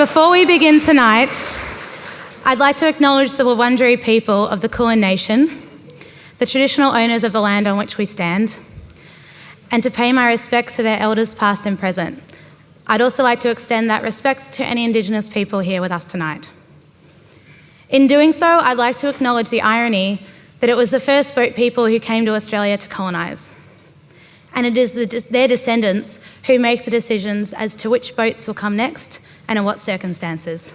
Before we begin tonight, I'd like to acknowledge the Wurundjeri people of the Kulin Nation, the traditional owners of the land on which we stand, and to pay my respects to their elders past and present. I'd also like to extend that respect to any Indigenous people here with us tonight. In doing so, I'd like to acknowledge the irony that it was the first boat people who came to Australia to colonise. And it is their descendants who make the decisions as to which boats will come next and in what circumstances.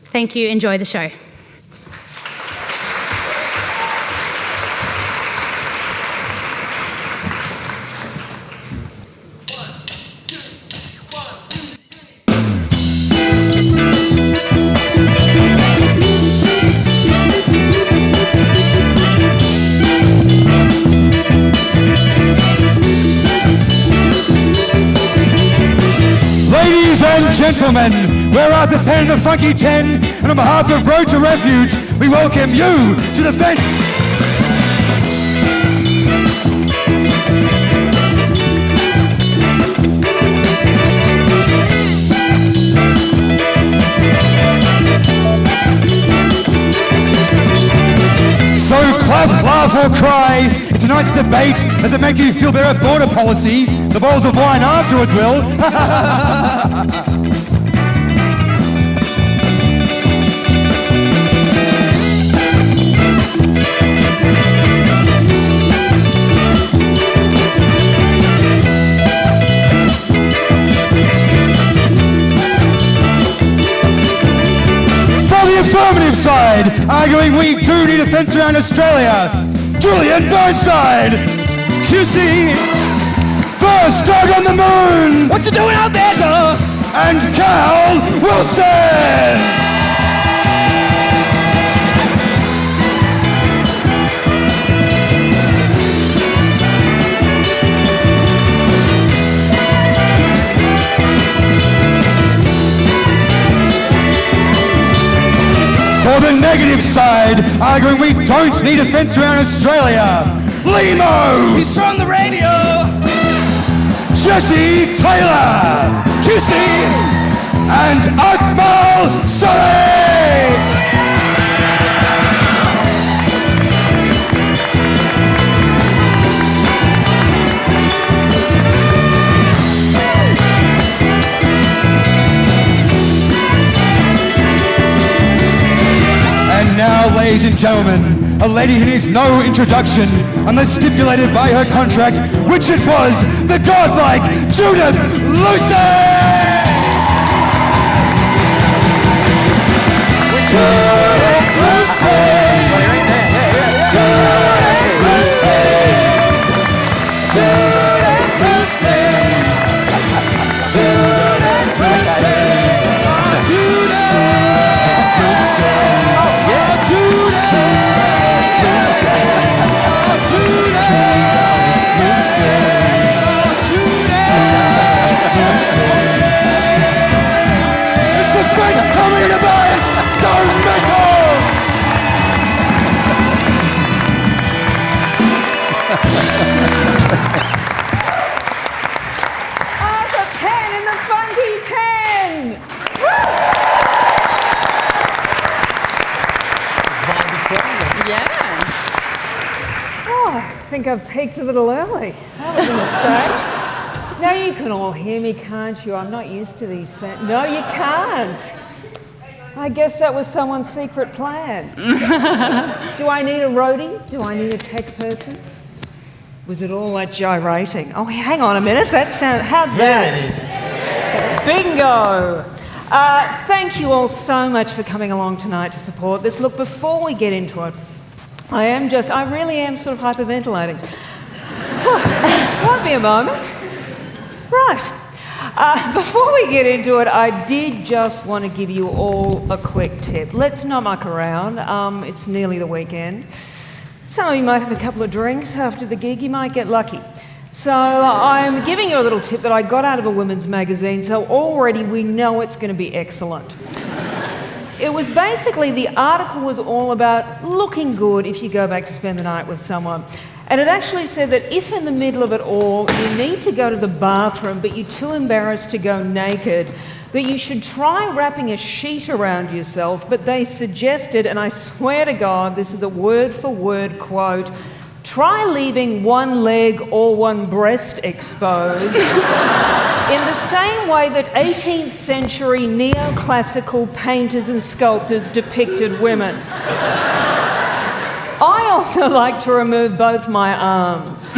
Thank you, enjoy the show. Gentlemen, we're at the Pen and the Funky 10, and on behalf of Road to Refuge, we welcome you to the Fen. So clap, laugh or cry in tonight's debate. Does it make you feel better at border policy? The bottles of wine afterwards will. Affirmative side, arguing we do need a fence around Australia. Julian, Burnside. QC. First dog on the moon. What you doing out there, dog? And Cal Wilson. For the negative side, arguing we don't need a fence around Australia. Lehmo! He's from the radio! Jessie Taylor! QC! And Akmal Saleh! And now, ladies and gentlemen, a lady who needs no introduction unless stipulated by her contract, which it was, the godlike Judith Lucy! Judith Lucy! Judith Lucy! Judith Lucy! Judith Lucy! It's the French coming to bite! Go metal! The Pen and the Funky 10! Yeah. Oh, I think I've peaked a little early. That was a mistake. Now you can all hear me, can't you? I'm not used to these things. No, you can't. I guess that was someone's secret plan. Do I need a roadie? Do I need a tech person? Was it all that gyrating? Oh, hang on a minute. That sounds... How's that? Bingo! Thank you all so much for coming along tonight to support this. Look, before we get into it, I really am sort of hyperventilating. Won't be a moment. Right. Before we get into it, I did just want to give you all a quick tip. Let's not muck around. It's nearly the weekend. Some of you might have a couple of drinks after the gig. You might get lucky. So I'm giving you a little tip that I got out of a women's magazine, so already we know it's going to be excellent. It was basically, the article was all about looking good if you go back to spend the night with someone. And it actually said that if in the middle of it all you need to go to the bathroom but you're too embarrassed to go naked, that you should try wrapping a sheet around yourself, but they suggested, and I swear to God, this is a word-for-word quote, try leaving one leg or one breast exposed in the same way that 18th century neoclassical painters and sculptors depicted women. I also like to remove both my arms.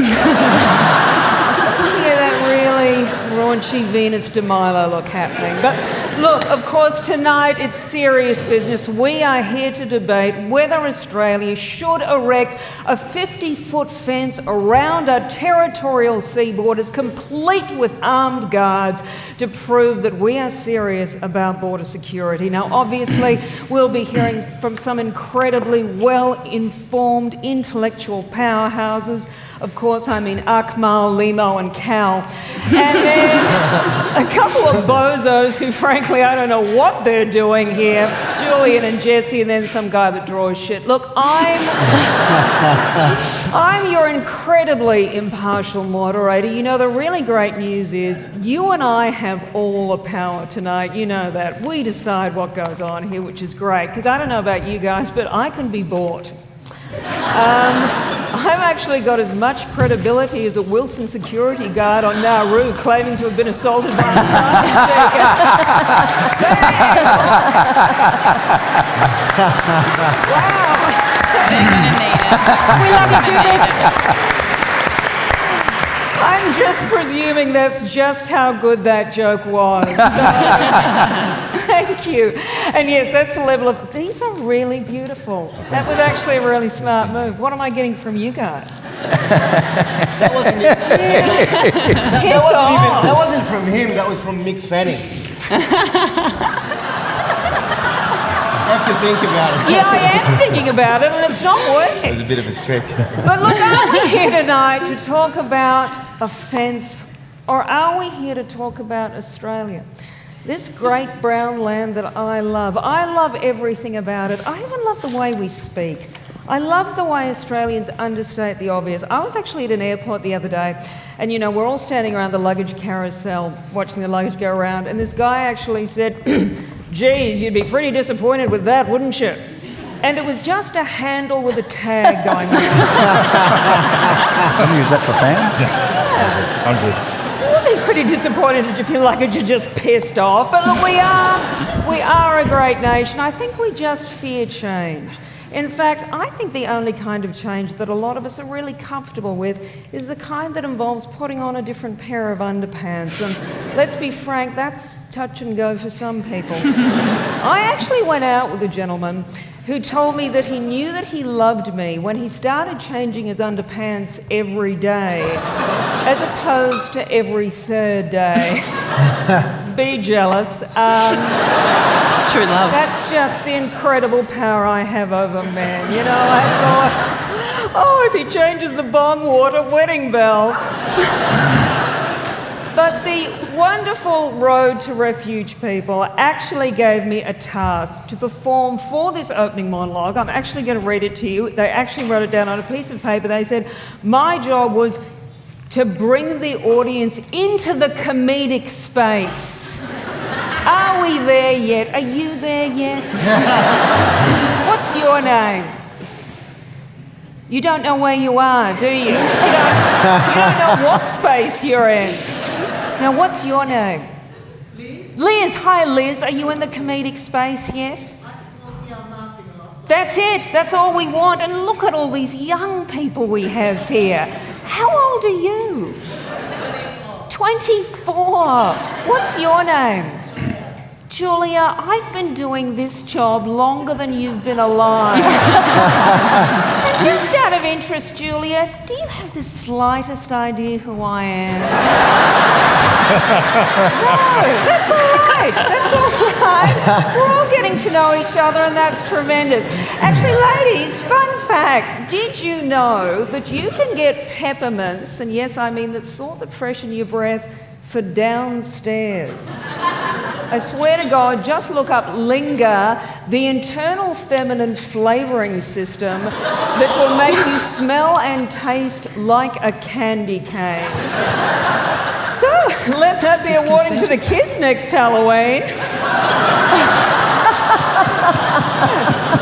Yeah, that really raunchy Venus de Milo look happening. But look, of course, tonight it's serious business. We are here to debate whether Australia should erect a 50-foot fence around our territorial sea borders, complete with armed guards, to prove that we are serious about border security. Now, obviously, we'll be hearing from some incredibly well-informed intellectual powerhouses. Of course, I mean Akmal, Lehmo and Cal. And then a couple of bozos who, frankly, I don't know what they're doing here. Julian and Jessie, and then some guy that draws shit. Look, I'm your incredibly impartial moderator. You know, the really great news is you and I have all the power tonight. You know that. We decide what goes on here, which is great. Because I don't know about you guys, but I can be bought. I've actually got as much credibility as a Wilson security guard on Nauru claiming to have been assaulted by a science seeker. Wow. They're going to need it. We love you, Judith. I'm just presuming that's just how good that joke was. Thank you. And yes, that's the level of... These are really beautiful. That was actually a really smart move. What am I getting from you guys? That wasn't it. That wasn't from him. That was from Mick Fanning. I have to think about it. Yeah, I am thinking about it, and it's not working. It was a bit of a stretch. But look, are we here tonight to talk about a fence, or are we here to talk about Australia? This great brown land that I love. I love everything about it. I even love the way we speak. I love the way Australians understate the obvious. I was actually at an airport the other day, and you know, we're all standing around the luggage carousel watching the luggage go around, and this guy actually said, geez, you'd be pretty disappointed with that, wouldn't you? And it was just a handle with a tag going on. Can you use that for fans? Yeah. I'm good. You'll be pretty disappointed if your luggage are just pissed off. But look, we are a great nation. I think we just fear change. In fact, I think the only kind of change that a lot of us are really comfortable with is the kind that involves putting on a different pair of underpants. And let's be frank, that's touch and go for some people. I actually went out with a gentleman who told me that he knew that he loved me when he started changing his underpants every day, as opposed to every third day. Be jealous. It's true love. That's just the incredible power I have over men. You know, I thought, oh, if he changes the bong water, wedding bells. But the wonderful Road to Refuge people actually gave me a task to perform for this opening monologue. I'm actually going to read it to you. They actually wrote it down on a piece of paper. They said, my job was to bring the audience into the comedic space. Are we there yet? Are you there yet? What's your name? You don't know where you are, do you? You don't know what space you're in. Now, what's your name? Liz. Liz, hi Liz. Are you in the comedic space yet? That's it. That's all we want. And look at all these young people we have here. How old are you? 24. What's your name? Julia, I've been doing this job longer than you've been alive. And just out of interest, Julia, do you have the slightest idea who I am? No, that's all right. That's all right. We're all getting to know each other, and that's tremendous. Actually, ladies, fun fact. Did you know that you can get peppermints, and yes, I mean the sort that freshen your breath, for downstairs? I swear to God, just look up Linga, the internal feminine flavouring system that will make you smell and taste like a candy cane. So, let that be a warning to the kids next Halloween.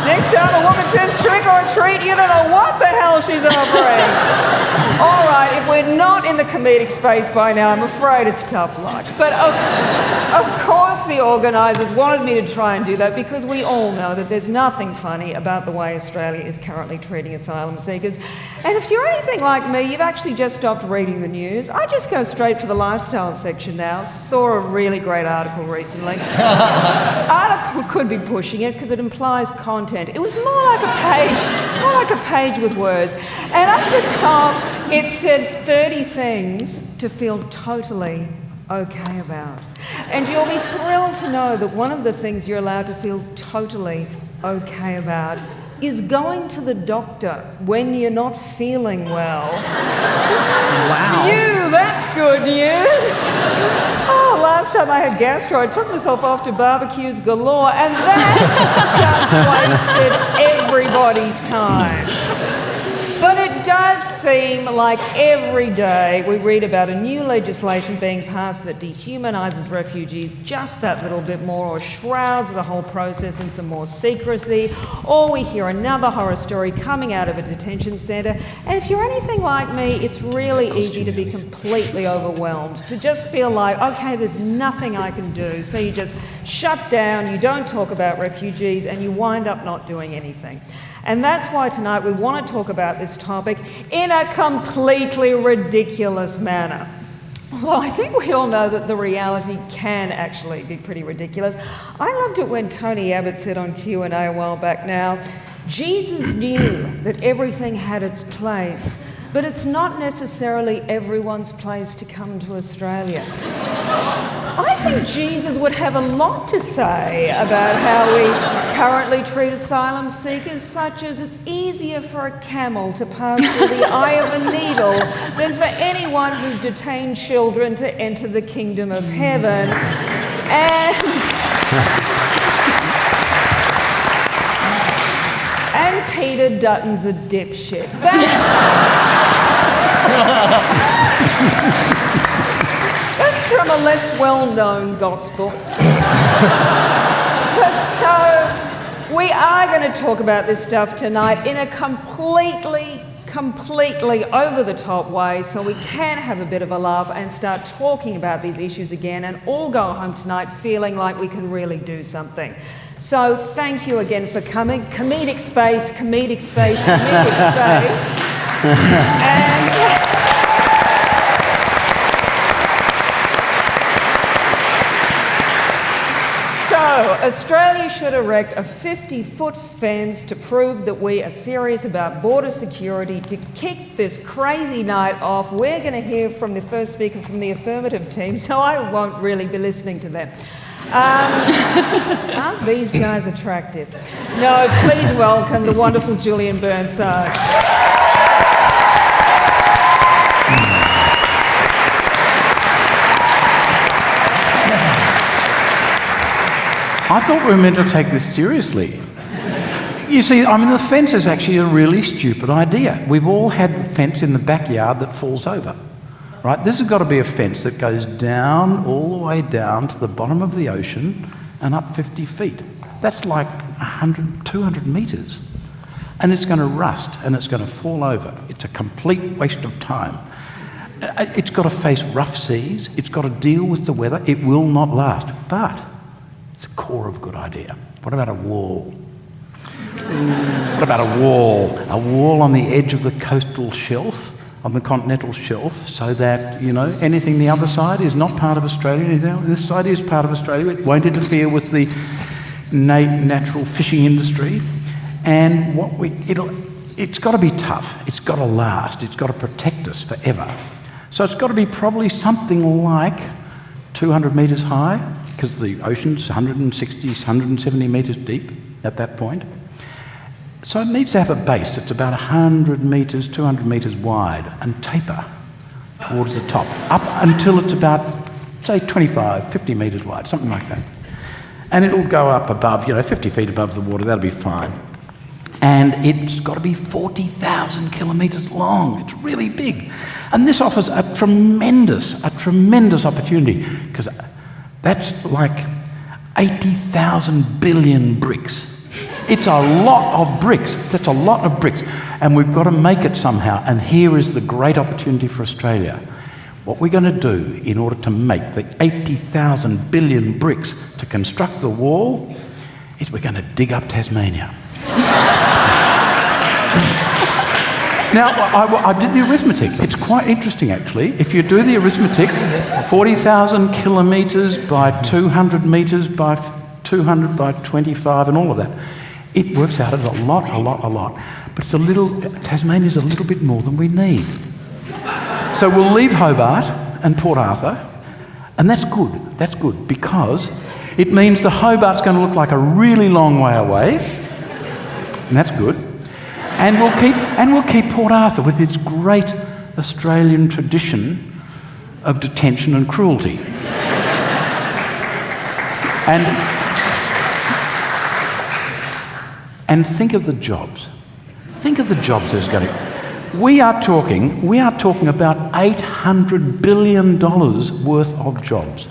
Next time a woman says trick or treat, you don't know what the hell she's offering. All right, if we're not in the comedic space by now, I'm afraid it's tough luck. But of course the organisers wanted me to try and do that because we all know that there's nothing funny about the way Australia is currently treating asylum seekers. And if you're anything like me, you've actually just stopped reading the news. I just go straight for the lifestyle section now. Saw a really great article recently. Article could be pushing it because it implies content. It was more like a page with words. And at the top, it said 30 things to feel totally okay about. And you'll be thrilled to know that one of the things you're allowed to feel totally okay about is going to the doctor when you're not feeling well. Wow. Phew, that's good news. Oh, last time I had gastro, I took myself off to barbecues galore, and that just wasted everybody's time. But it does seem like every day we read about a new legislation being passed that dehumanises refugees just that little bit more, or shrouds the whole process in some more secrecy, or we hear another horror story coming out of a detention centre. And if you're anything like me, it's really easy to be completely overwhelmed, to just feel like, okay, there's nothing I can do. So you just shut down, you don't talk about refugees, and you wind up not doing anything. And that's why tonight we want to talk about this topic in a completely ridiculous manner. Well, I think we all know that the reality can actually be pretty ridiculous. I loved it when Tony Abbott said on Q&A a while back now, Jesus knew that everything had its place, but it's not necessarily everyone's place to come to Australia. I think Jesus would have a lot to say about how we currently treat asylum seekers, such as it's easier for a camel to pass through the eye of a needle than for anyone who's detained children to enter the kingdom of heaven. And Peter Dutton's a dipshit. That's from a less well-known gospel. But so, we are going to talk about this stuff tonight in a completely over-the-top way, so we can have a bit of a laugh and start talking about these issues again and all go home tonight feeling like we can really do something. So thank you again for coming. Comedic space. And so, Australia should erect a 50-foot fence to prove that we are serious about border security. To kick this crazy night off, we're going to hear from the first speaker from the Affirmative team, so I won't really be listening to them. Aren't these guys attractive? No, please welcome the wonderful Julian Burnside. I thought we were meant to take this seriously. You see, I mean, the fence is actually a really stupid idea. We've all had the fence in the backyard that falls over, right? This has got to be a fence that goes down, all the way down to the bottom of the ocean and up 50 feet. That's like 100, 200 metres. And it's going to rust and it's going to fall over. It's a complete waste of time. It's got to face rough seas. It's got to deal with the weather. It will not last. But it's a core of a good idea. What about a wall? What about a wall? A wall on the edge of the coastal shelf, on the continental shelf, so that, you know, anything the other side is not part of Australia. This side is part of Australia. It won't interfere with the natural fishing industry. And it's got to be tough. It's got to last. It's got to protect us forever. So it's got to be probably something like 200 metres high, because the ocean's 160, 170 metres deep at that point. So it needs to have a base that's about 100 metres, 200 metres wide and taper towards the top, up until it's about, say, 25, 50 metres wide, something like that. And it'll go up above, 50 feet above the water, that'll be fine. And it's got to be 40,000 kilometres long. It's really big. And this offers a tremendous opportunity, because that's like 80,000 billion bricks. It's a lot of bricks. That's a lot of bricks. And we've got to make it somehow. And here is the great opportunity for Australia. What we're going to do in order to make the 80,000 billion bricks to construct the wall is we're going to dig up Tasmania. Now, I did the arithmetic. It's quite interesting, actually. If you do the arithmetic, 40,000 kilometres by 200 metres by 200 by 25 and all of that, it works out as a lot. But it's Tasmania's a little bit more than we need. So we'll leave Hobart and Port Arthur, and that's good, because it means the Hobart's going to look like a really long way away, and that's good. And we'll keep Port Arthur with its great Australian tradition of detention and cruelty. And think of the jobs. Think of the jobs there's going to. We are talking about $800 billion worth of jobs.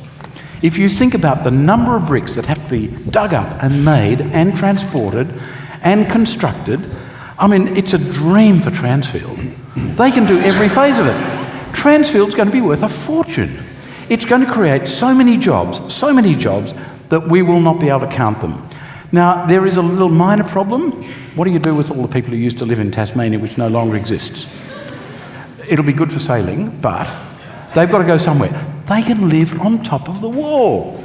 If you think about the number of bricks that have to be dug up and made and transported and constructed, I mean, it's a dream for Transfield. They can do every phase of it. Transfield's going to be worth a fortune. It's going to create so many jobs that we will not be able to count them. Now, there is a little minor problem. What do you do with all the people who used to live in Tasmania, which no longer exists? It'll be good for sailing, but they've got to go somewhere. They can live on top of the wall.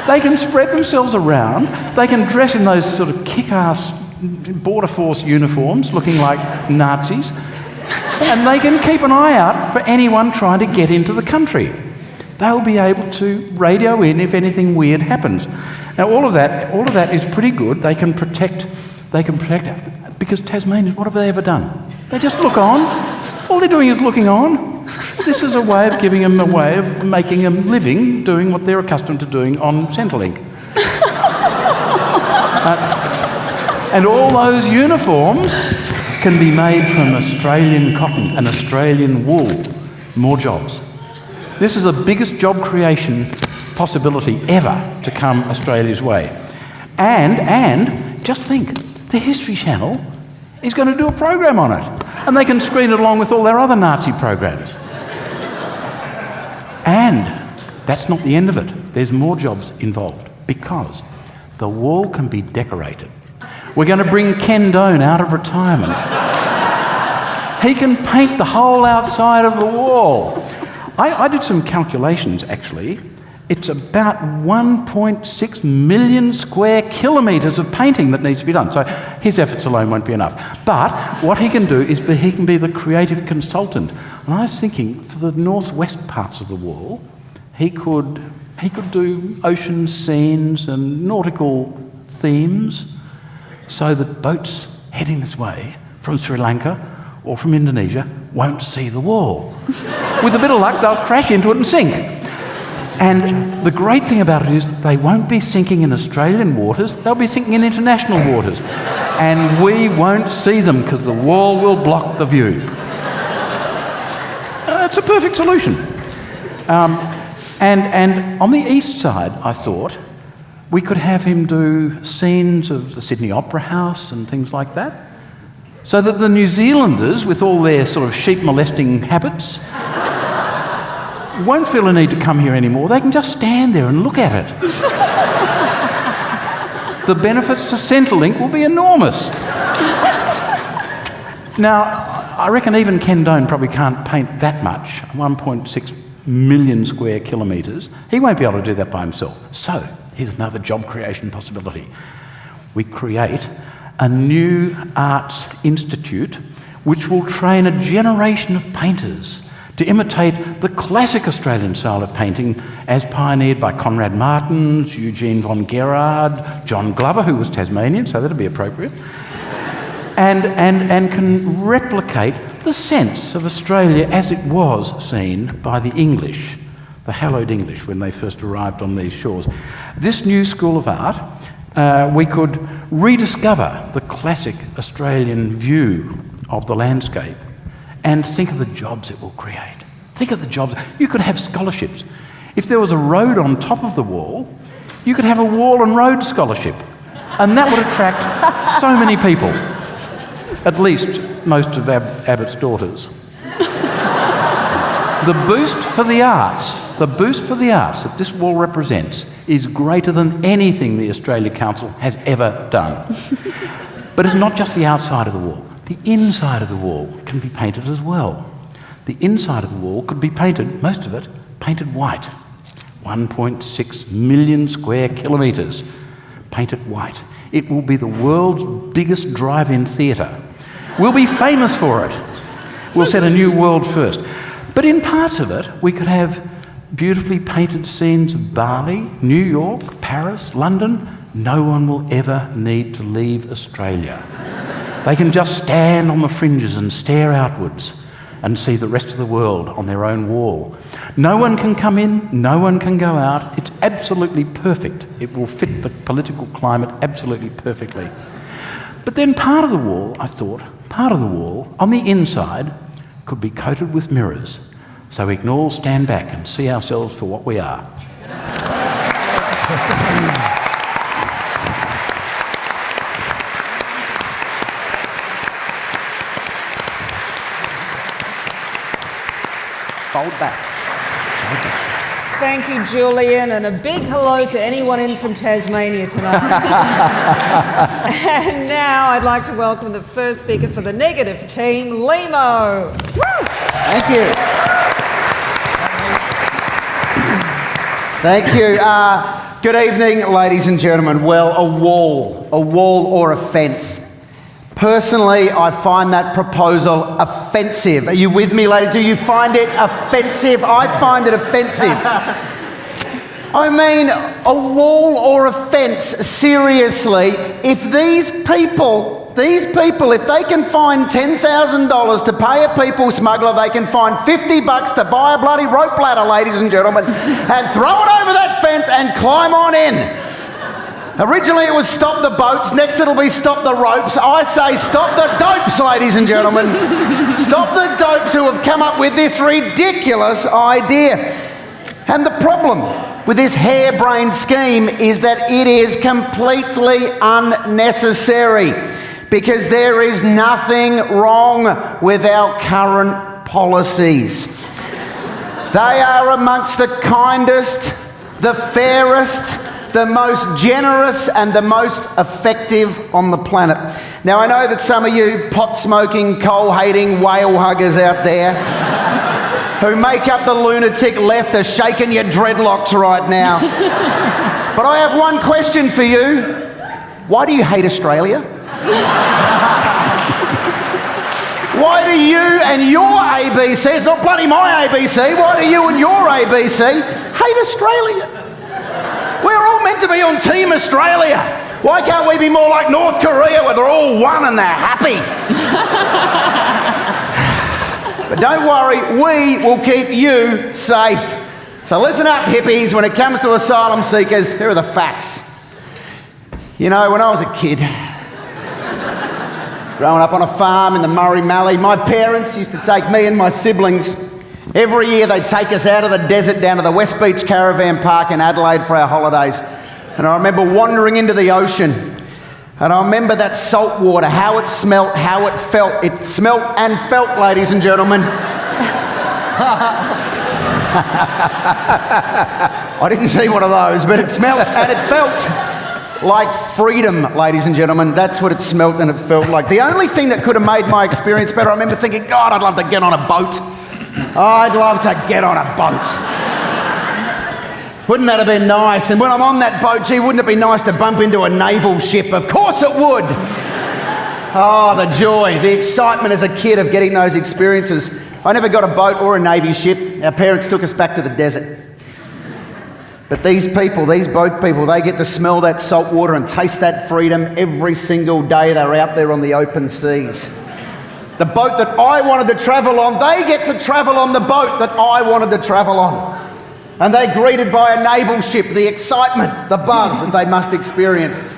They can spread themselves around. They can dress in those sort of kick-ass border force uniforms looking like Nazis, and they can keep an eye out for anyone trying to get into the country. They'll be able to radio in if anything weird happens. Now, all of that is pretty good. They can protect, because Tasmanians, what have they ever done? They just look on. All they're doing is looking on. This is a way of giving them a way of making a living doing what they're accustomed to doing on Centrelink. And all those uniforms can be made from Australian cotton and Australian wool. More jobs. This is the biggest job creation possibility ever to come Australia's way. And just think, the History Channel is going to do a program on it, and they can screen it along with all their other Nazi programs. And that's not the end of it. There's more jobs involved, because the wall can be decorated. We're going to bring Ken Doan out of retirement. He can paint the whole outside of the wall. I did some calculations, actually. It's about 1.6 million square kilometres of painting that needs to be done. So his efforts alone won't be enough. But what he can do is he can be the creative consultant. And I was thinking, for the northwest parts of the wall, he could do ocean scenes and nautical themes, so that boats heading this way from Sri Lanka or from Indonesia won't see the wall. With a bit of luck, they'll crash into it and sink. And the great thing about it is that they won't be sinking in Australian waters, they'll be sinking in international waters. And we won't see them because the wall will block the view. It's a perfect solution. And on the east side, I thought, we could have him do scenes of the Sydney Opera House and things like that, so that the New Zealanders, with all their sort of sheep molesting habits, won't feel a need to come here anymore. They can just stand there and look at it. The benefits to Centrelink will be enormous. Now, I reckon even Ken Doan probably can't paint that much, 1.6 million square kilometres. He won't be able to do that by himself. So, here's another job creation possibility. We create a new arts institute which will train a generation of painters to imitate the classic Australian style of painting as pioneered by Conrad Martens, Eugene von Gerard, John Glover, who was Tasmanian, so that'd be appropriate, and can replicate the sense of Australia as it was seen by the English, the hallowed English, when they first arrived on these shores. This new school of art We could rediscover the classic Australian view of the landscape and think of the jobs it will create. Think of the jobs. You could have scholarships. If there was a road on top of the wall, you could have a wall and road scholarship. And that would attract so many people. At least most of Abbott's daughters. The boost for the arts that this wall represents is greater than anything the Australia Council has ever done. But it's not just the outside of the wall. The inside of the wall can be painted as well. The inside of the wall could be painted, most of it, painted white. 1.6 million square kilometres painted white. It will be the world's biggest drive-in theatre. We'll be famous for it. We'll set a new world first. But in parts of it, we could have beautifully painted scenes of Bali, New York, Paris, London. No one will ever need to leave Australia. They can just stand on the fringes and stare outwards and see the rest of the world on their own wall. No one can come in, no one can go out. It's absolutely perfect. It will fit the political climate absolutely perfectly. But then part of the wall, I thought, on the inside could be coated with mirrors, so we can all stand back and see ourselves for what we are. Fold back. Thank you, Julian, and a big hello to anyone in from Tasmania tonight. And now I'd like to welcome the first speaker for the negative team, Lehmo. Thank you. Thank you. Good evening, ladies and gentlemen. Well, a wall or a fence. Personally, I find that proposal offensive. Are you with me, lady? Do you find it offensive? I find it offensive. I mean, a wall or a fence, seriously, if these people, if they can find $10,000 to pay a people smuggler, they can find $50 to buy a bloody rope ladder, ladies and gentlemen, and throw it over that fence and climb on in. Originally it was stop the boats, next it'll be stop the ropes. I say stop the dopes, ladies and gentlemen. Stop the dopes who have come up with this ridiculous idea. And the problem with this harebrained scheme is that it is completely unnecessary, because there is nothing wrong with our current policies. They are amongst the kindest, the fairest, the most generous and the most effective on the planet. Now, I know that some of you pot-smoking, coal-hating whale huggers out there who make up the lunatic left are shaking your dreadlocks right now. But I have one question for you. Why do you hate Australia? Why do you and your ABC, it's not bloody my ABC, why do you and your ABC hate Australia? We're all meant to be on Team Australia. Why can't we be more like North Korea where they're all one and they're happy? But don't worry, we will keep you safe. So listen up, hippies, when it comes to asylum seekers, here are the facts. You know, when I was a kid, growing up on a farm in the Murray Mallee, my parents used to take me and my siblings. Every year they'd take us out of the desert down to the West Beach Caravan Park in Adelaide for our holidays. And I remember wandering into the ocean. And I remember that salt water, how it smelt, how it felt. It smelt and felt, ladies and gentlemen. I didn't see one of those, but it smelt and it felt like freedom, ladies and gentlemen. That's what it smelt and it felt like. The only thing that could have made my experience better, I remember thinking, God, I'd love to get on a boat. I'd love to get on a boat. Wouldn't that have been nice? And when I'm on that boat, gee, wouldn't it be nice to bump into a naval ship? Of course it would. Oh, the joy, the excitement as a kid of getting those experiences. I never got a boat or a Navy ship. Our parents took us back to the desert. But these people, these boat people, they get to smell that salt water and taste that freedom every single day they're out there on the open seas. The boat that I wanted to travel on, they get to travel on the boat that I wanted to travel on. And they're greeted by a naval ship, the excitement, the buzz that they must experience.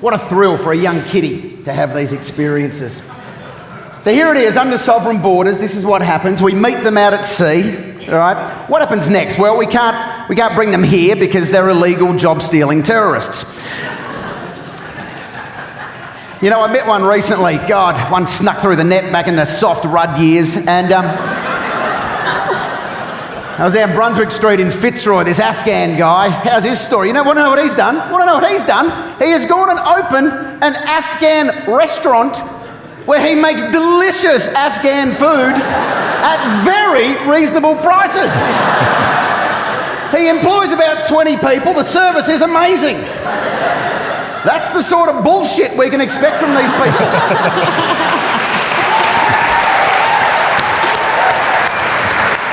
What a thrill for a young kiddie to have these experiences. So here it is, under sovereign borders, this is what happens. We meet them out at sea, all right? What happens next? Well, we can't bring them here because they're illegal job-stealing terrorists. You know, I met one recently. God, one snuck through the net back in the soft Rudd years, and I was down Brunswick Street in Fitzroy, this Afghan guy. How's his story? Want to know what he's done? Want to know what he's done? He has gone and opened an Afghan restaurant where he makes delicious Afghan food at very reasonable prices. He employs about 20 people. The service is amazing. That's the sort of bullshit we can expect from these people.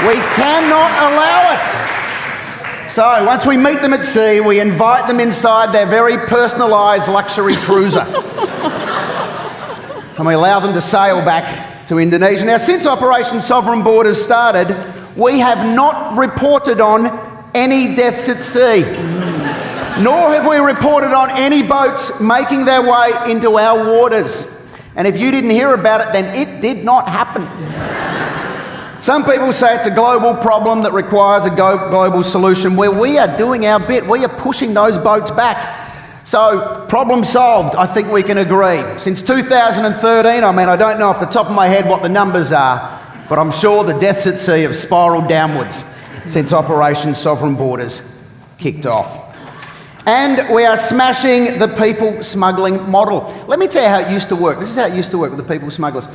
We cannot allow it. So once we meet them at sea, we invite them inside their very personalised luxury cruiser. And we allow them to sail back to Indonesia. Now, since Operation Sovereign Borders started, we have not reported on any deaths at sea. Nor have we reported on any boats making their way into our waters. And if you didn't hear about it, then it did not happen. Some people say it's a global problem that requires a global solution. Where we are doing our bit, we are pushing those boats back. So, problem solved, I think we can agree. Since 2013, I don't know off the top of my head what the numbers are, but I'm sure the deaths at sea have spiralled downwards since Operation Sovereign Borders kicked off. And we are smashing the people smuggling model. Let me tell you how it used to work. This is how it used to work with the people smugglers.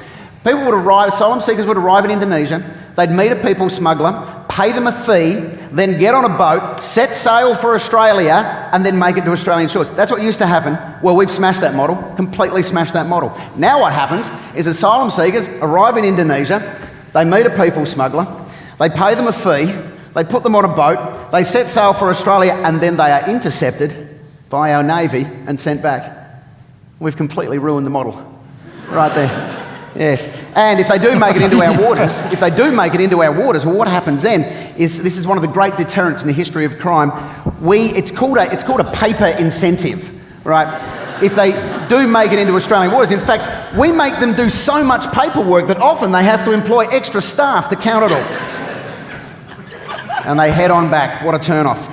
People would arrive, asylum seekers would arrive in Indonesia, they'd meet a people smuggler, pay them a fee, then get on a boat, set sail for Australia, and then make it to Australian shores. That's what used to happen. Well, we've smashed that model, completely smashed that model. Now what happens is asylum seekers arrive in Indonesia, they meet a people smuggler, they pay them a fee, they put them on a boat, they set sail for Australia, and then they are intercepted by our Navy and sent back. We've completely ruined the model. Right there. Yes. And if they do make it into our waters, well, what happens then is, this is one of the great deterrents in the history of crime. It's called a paper incentive, right? If they do make it into Australian waters, in fact, we make them do so much paperwork that often they have to employ extra staff to count it all. And they head on back. What a turn-off.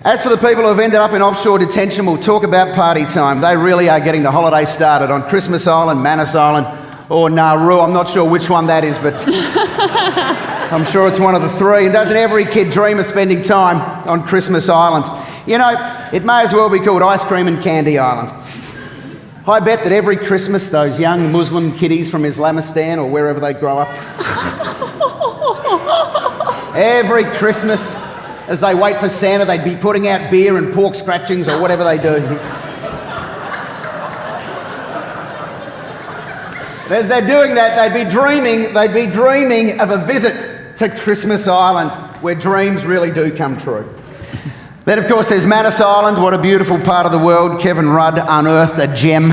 As for the people who have ended up in offshore detention, we'll talk about party time. They really are getting the holiday started on Christmas Island, Manus Island, or Nauru. I'm not sure which one that is, but I'm sure it's one of the three. And doesn't every kid dream of spending time on Christmas Island? You know, it may as well be called Ice Cream and Candy Island. I bet that every Christmas, those young Muslim kiddies from Islamistan or wherever they grow up, every Christmas, as they wait for Santa, they'd be putting out beer and pork scratchings or whatever they do. As they're doing that, they'd be dreaming of a visit to Christmas Island, where dreams really do come true. Then, of course, there's Manus Island. What a beautiful part of the world. Kevin Rudd unearthed a gem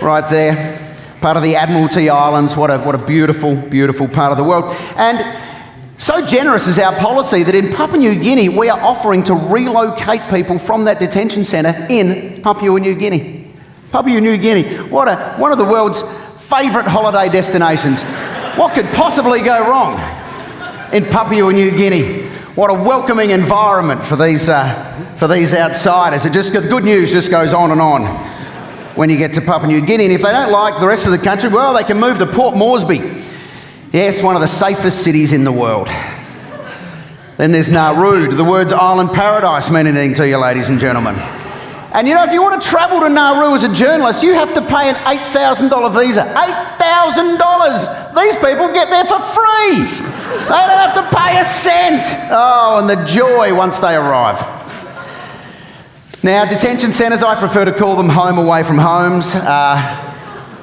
right there. Part of the Admiralty Islands. What a beautiful, beautiful part of the world. And so generous is our policy that in Papua New Guinea, we are offering to relocate people from that detention centre in Papua New Guinea. Papua New Guinea, one of the world's favourite holiday destinations. What could possibly go wrong in Papua New Guinea? What a welcoming environment for these outsiders. The good news just goes on and on when you get to Papua New Guinea. And if they don't like the rest of the country, well, they can move to Port Moresby. Yes, one of the safest cities in the world. Then there's Nauru. Do the words island paradise mean anything to you, ladies and gentlemen? And you know, if you want to travel to Nauru as a journalist, you have to pay an $8,000 visa. $8,000! These people get there for free! They don't have to pay a cent! Oh, and the joy once they arrive. Now, detention centres, I prefer to call them home away from homes.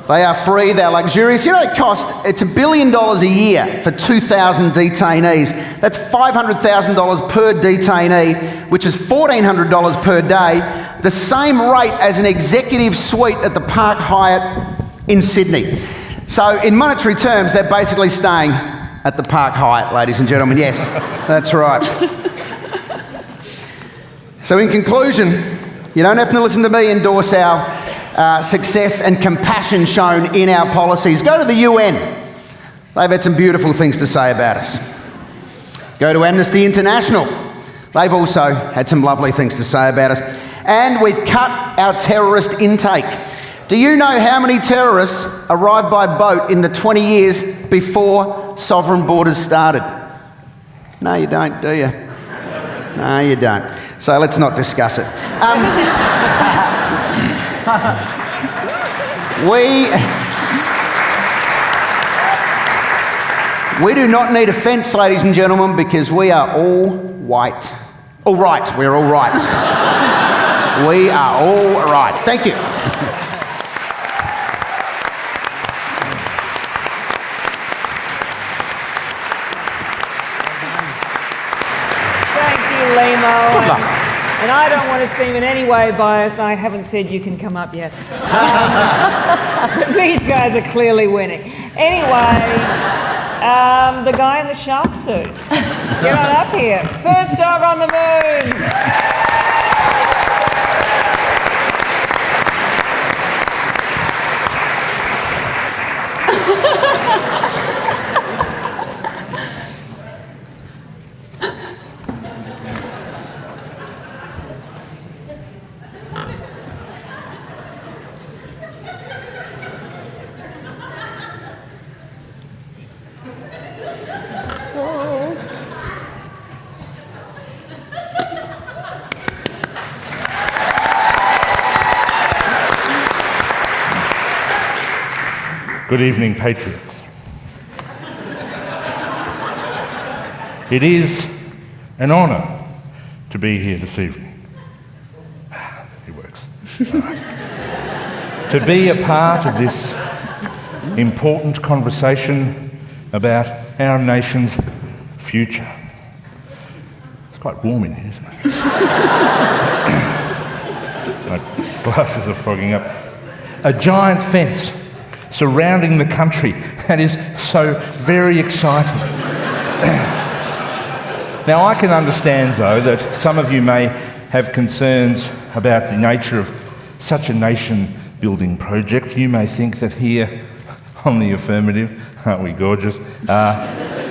They are free, they're luxurious. You know, it's $1 billion a year for 2,000 detainees. That's $500,000 per detainee, which is $1,400 per day, the same rate as an executive suite at the Park Hyatt in Sydney. So in monetary terms, they're basically staying at the Park Hyatt, ladies and gentlemen. Yes, that's right. So in conclusion, You don't have to listen to me endorse our success and compassion shown in our policies. Go to the UN. They've had some beautiful things to say about us. Go to Amnesty International. They've also had some lovely things to say about us. And we've cut our terrorist intake. Do you know how many terrorists arrived by boat in the 20 years before sovereign borders started? No, you don't, do you? No, you don't. So let's not discuss it. We do not need a fence, ladies and gentlemen, because we are all white. All right, we're all right. We are all right. Thank you. Thank you, Lehmo. And I don't want to seem in any way biased. I haven't said you can come up yet. But these guys are clearly winning. Anyway, the guy in the shark suit. Get on up here. First dog on the moon. Good evening, Patriots. It is an honour to be here this evening. It works. Right. To be a part of this important conversation about our nation's future. It's quite warm in here, isn't it? My glasses are fogging up. A giant fence surrounding the country. That is so very exciting. Now, I can understand, though, that some of you may have concerns about the nature of such a nation-building project. You may think that here on the Affirmative, aren't we gorgeous?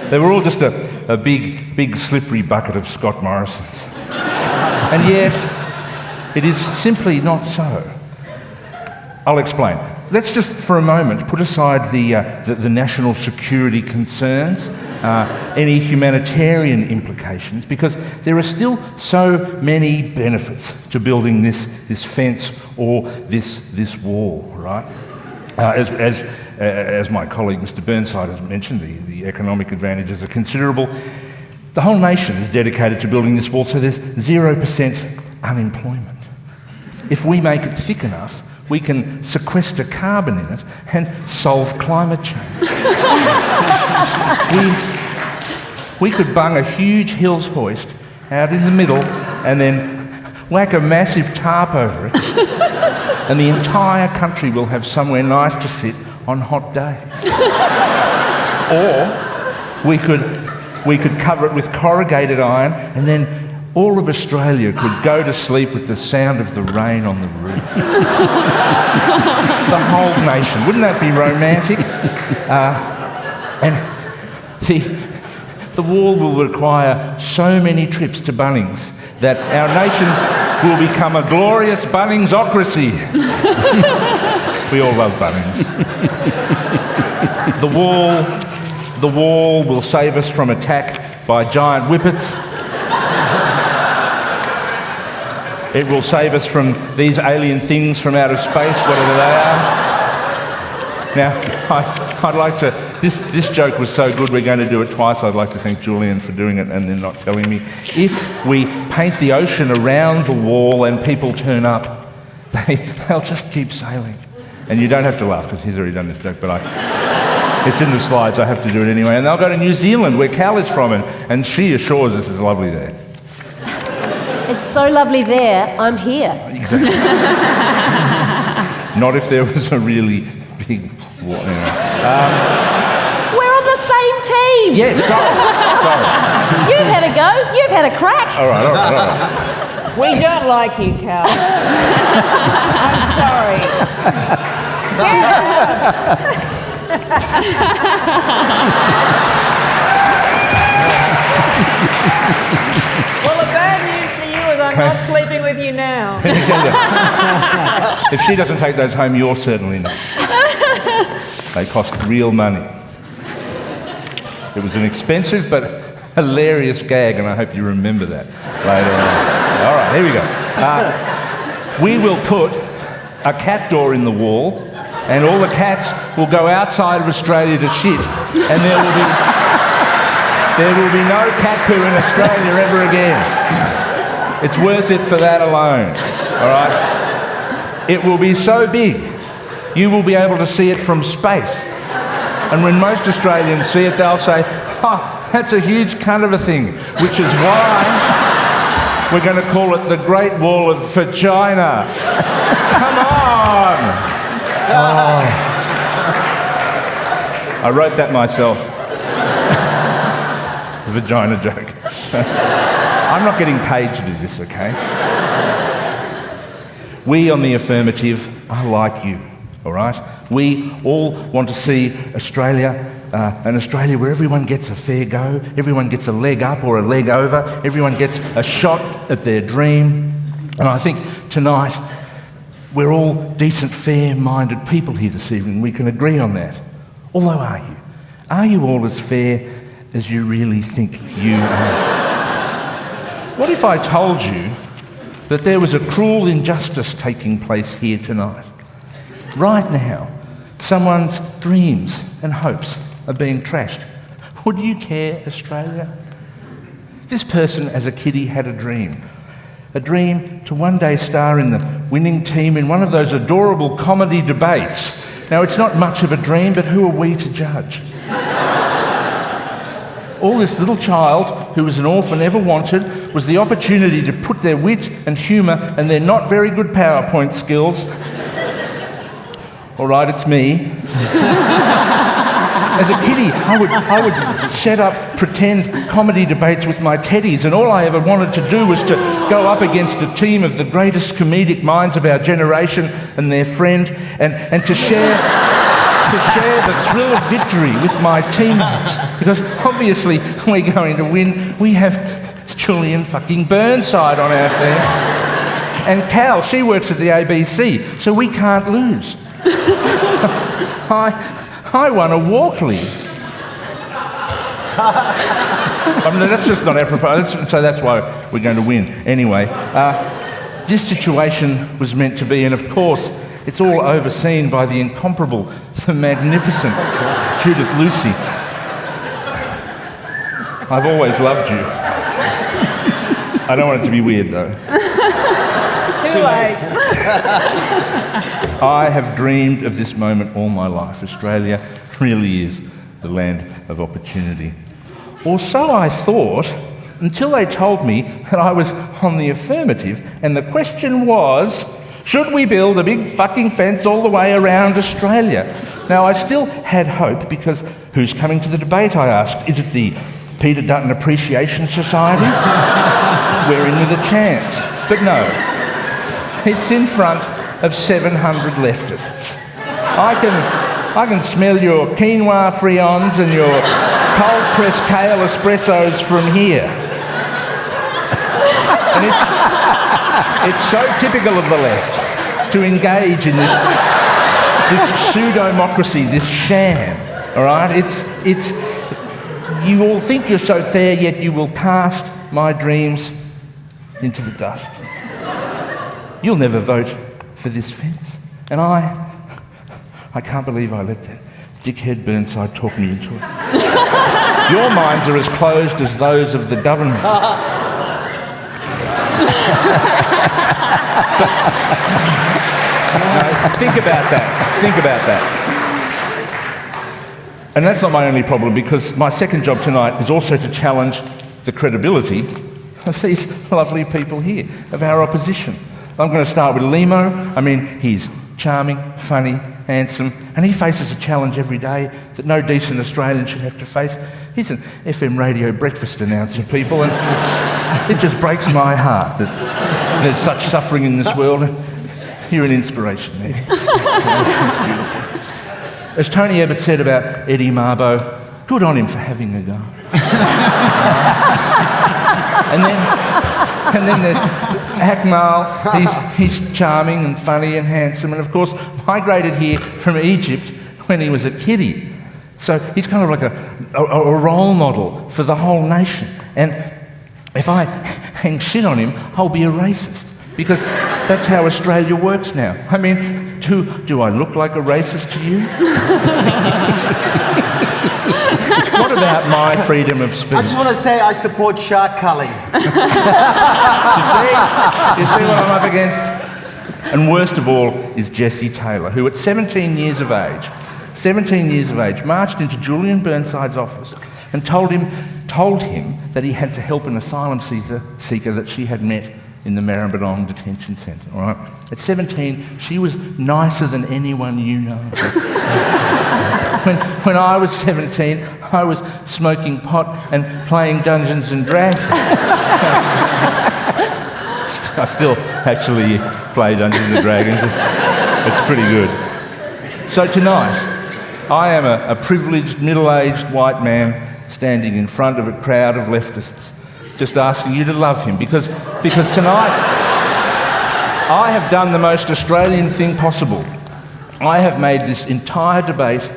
They were all just a big, slippery bucket of Scott Morrison's. And yet, it is simply not so. I'll explain. Let's just for a moment put aside the national security concerns, any humanitarian implications, because there are still so many benefits to building this fence or this wall, right? As my colleague Mr. Burnside has mentioned, the economic advantages are considerable. The whole nation is dedicated to building this wall, so there's 0% unemployment. If we make it thick enough, we can sequester carbon in it and solve climate change. we could bung a huge hills hoist out in the middle and then whack a massive tarp over it, and the entire country will have somewhere nice to sit on hot days. Or we could cover it with corrugated iron, and then all of Australia could go to sleep with the sound of the rain on the roof. The whole nation. Wouldn't that be romantic? And see, the wall will require so many trips to Bunnings that our nation will become a glorious Bunningsocracy. We all love Bunnings. The wall will save us from attack by giant whippets. It will save us from these alien things from outer space, whatever they are. Now, I'd like to... This joke was so good, we're going to do it twice. I'd like to thank Julian for doing it and then not telling me. If we paint the ocean around the wall and people turn up, they'll just keep sailing. And you don't have to laugh, because he's already done this joke, but it's in the slides, I have to do it anyway. And they'll go to New Zealand, where Cal is from, and she assures us it's lovely there. It's so lovely there, I'm here. Exactly. Not if there was a really big war. Anyway. We're on the same team. Yes, sorry. You've had a go, you've had a crack. All right. We don't like you, Cal. I'm sorry. Well, the bad news for you is I'm not sleeping with you now. If she doesn't take those home, you're certainly not. They cost real money. It was an expensive but hilarious gag, and I hope you remember that later on. All right, here we go. We will put a cat door in the wall, and all the cats will go outside of Australia to shit, and there will be no cat poo in Australia ever again. It's worth it for that alone. All right? It will be so big, you will be able to see it from space. And when most Australians see it, they'll say, "Oh, that's a huge cunt of a thing," which is why we're going to call it the Great Wall of Vagina. Come on! Oh. I wrote that myself. The vagina joke. I'm not getting paid to do this, okay? We on the Affirmative are like you, all right? We all want to see Australia, an Australia where everyone gets a fair go, everyone gets a leg up or a leg over, everyone gets a shot at their dream. And I think tonight we're all decent, fair-minded people here this evening. We can agree on that. Although, are you? Are you all as fair as you really think you are? What if I told you that there was a cruel injustice taking place here tonight? Right now, someone's dreams and hopes are being trashed. Would you care, Australia? This person as a kiddie had a dream to one day star in the winning team in one of those adorable comedy debates. Now, it's not much of a dream, but who are we to judge? All this little child, who was an orphan, ever wanted was the opportunity to put their wit and humour and their not very good PowerPoint skills. All right, it's me. As a kiddie, I would set up pretend comedy debates with my teddies, and all I ever wanted to do was to go up against a team of the greatest comedic minds of our generation and their friend, and to share the thrill of victory with my teammates. Because obviously we're going to win. We have Julian fucking Burnside on our team. And Cal, she works at the ABC, so we can't lose. I won a Walkley. I mean, that's just not apropos, so that's why we're going to win. Anyway, this situation was meant to be, and of course, it's all overseen by the incomparable, the magnificent Judith Lucy. I've always loved you. I don't want it to be weird, though. Too late. I have dreamed of this moment all my life. Australia really is the land of opportunity. Or so I thought, until they told me that I was on the Affirmative, and the question was, should we build a big fucking fence all the way around Australia? Now, I still had hope, because who's coming to the debate, I asked. Is it the Peter Dutton Appreciation Society? We're in with a chance. But no, it's in front of 700 leftists. I can smell your quinoa friands and your cold-pressed kale espressos from here. And it's so typical of the left to engage in this pseudo-democracy, this sham, all right? It's you all think you're so fair, yet you will cast my dreams into the dust. You'll never vote for this fence. And I can't believe I let that dickhead Burnside talk me into it. Your minds are as closed as those of the government. Think about that. And that's not my only problem, because my second job tonight is also to challenge the credibility of these lovely people here, of our opposition. I'm going to start with Lehmo. I mean, he's charming, funny, handsome, and he faces a challenge every day that no decent Australian should have to face. He's an FM radio breakfast announcer, people, and it just breaks my heart that There's such suffering in this world. You're an inspiration there. It's beautiful. As Tony Abbott said about Eddie Mabo, good on him for having a go. and then there's Akmal. He's charming and funny and handsome, and of course migrated here from Egypt when he was a kiddie. So he's kind of like a role model for the whole nation. And if I hang shit on him, I'll be a racist, because that's how Australia works now. I mean, do I look like a racist to you? What about my freedom of speech? I just want to say I support shark culling. You see what I'm up against? And worst of all is Jessie Taylor, who at 17 years of age, marched into Julian Burnside's office and told him that he had to help an asylum seeker that she had met in the Maribyrnong detention centre. All right? At 17, she was nicer than anyone you know. When I was 17, I was smoking pot and playing Dungeons and Dragons. I still actually play Dungeons and Dragons. It's pretty good. So tonight, I am a privileged, middle-aged white man standing in front of a crowd of leftists, just asking you to love him, because tonight I have done the most Australian thing possible. I have made this entire debate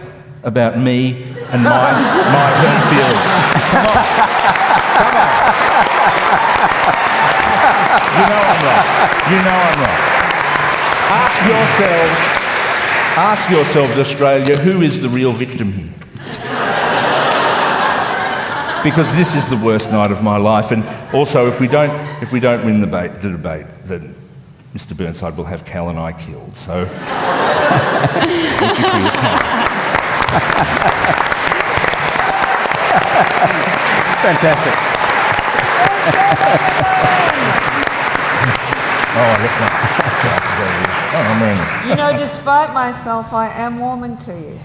about me and my hurt feelings. Come on. You know I'm right. Ask yourselves, Australia, who is the real victim here? Because this is the worst night of my life, and also if we don't win the debate, then Mr. Burnside will have Cal and I killed. So thank you for your time. Fantastic. You know, despite myself, I am warming to you.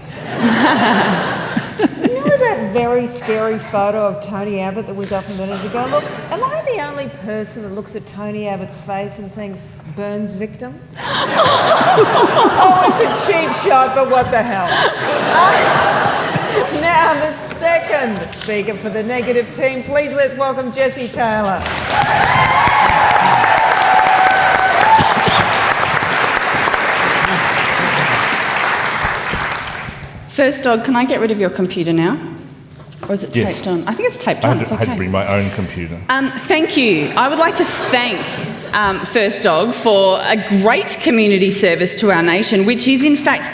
You know that very scary photo of Tony Abbott that was up a minute ago? Look, am I the only person that looks at Tony Abbott's face and thinks, Burns victim? Oh, it's a cheap shot, but what the hell? Now, the second speaker for the negative team, please let's welcome Jessie Taylor. First dog, can I get rid of your computer now? Or is it taped on? I think it's taped on, it's okay. I had to bring my own computer. Thank you. I would like to thank First Dog for a great community service to our nation, which is in fact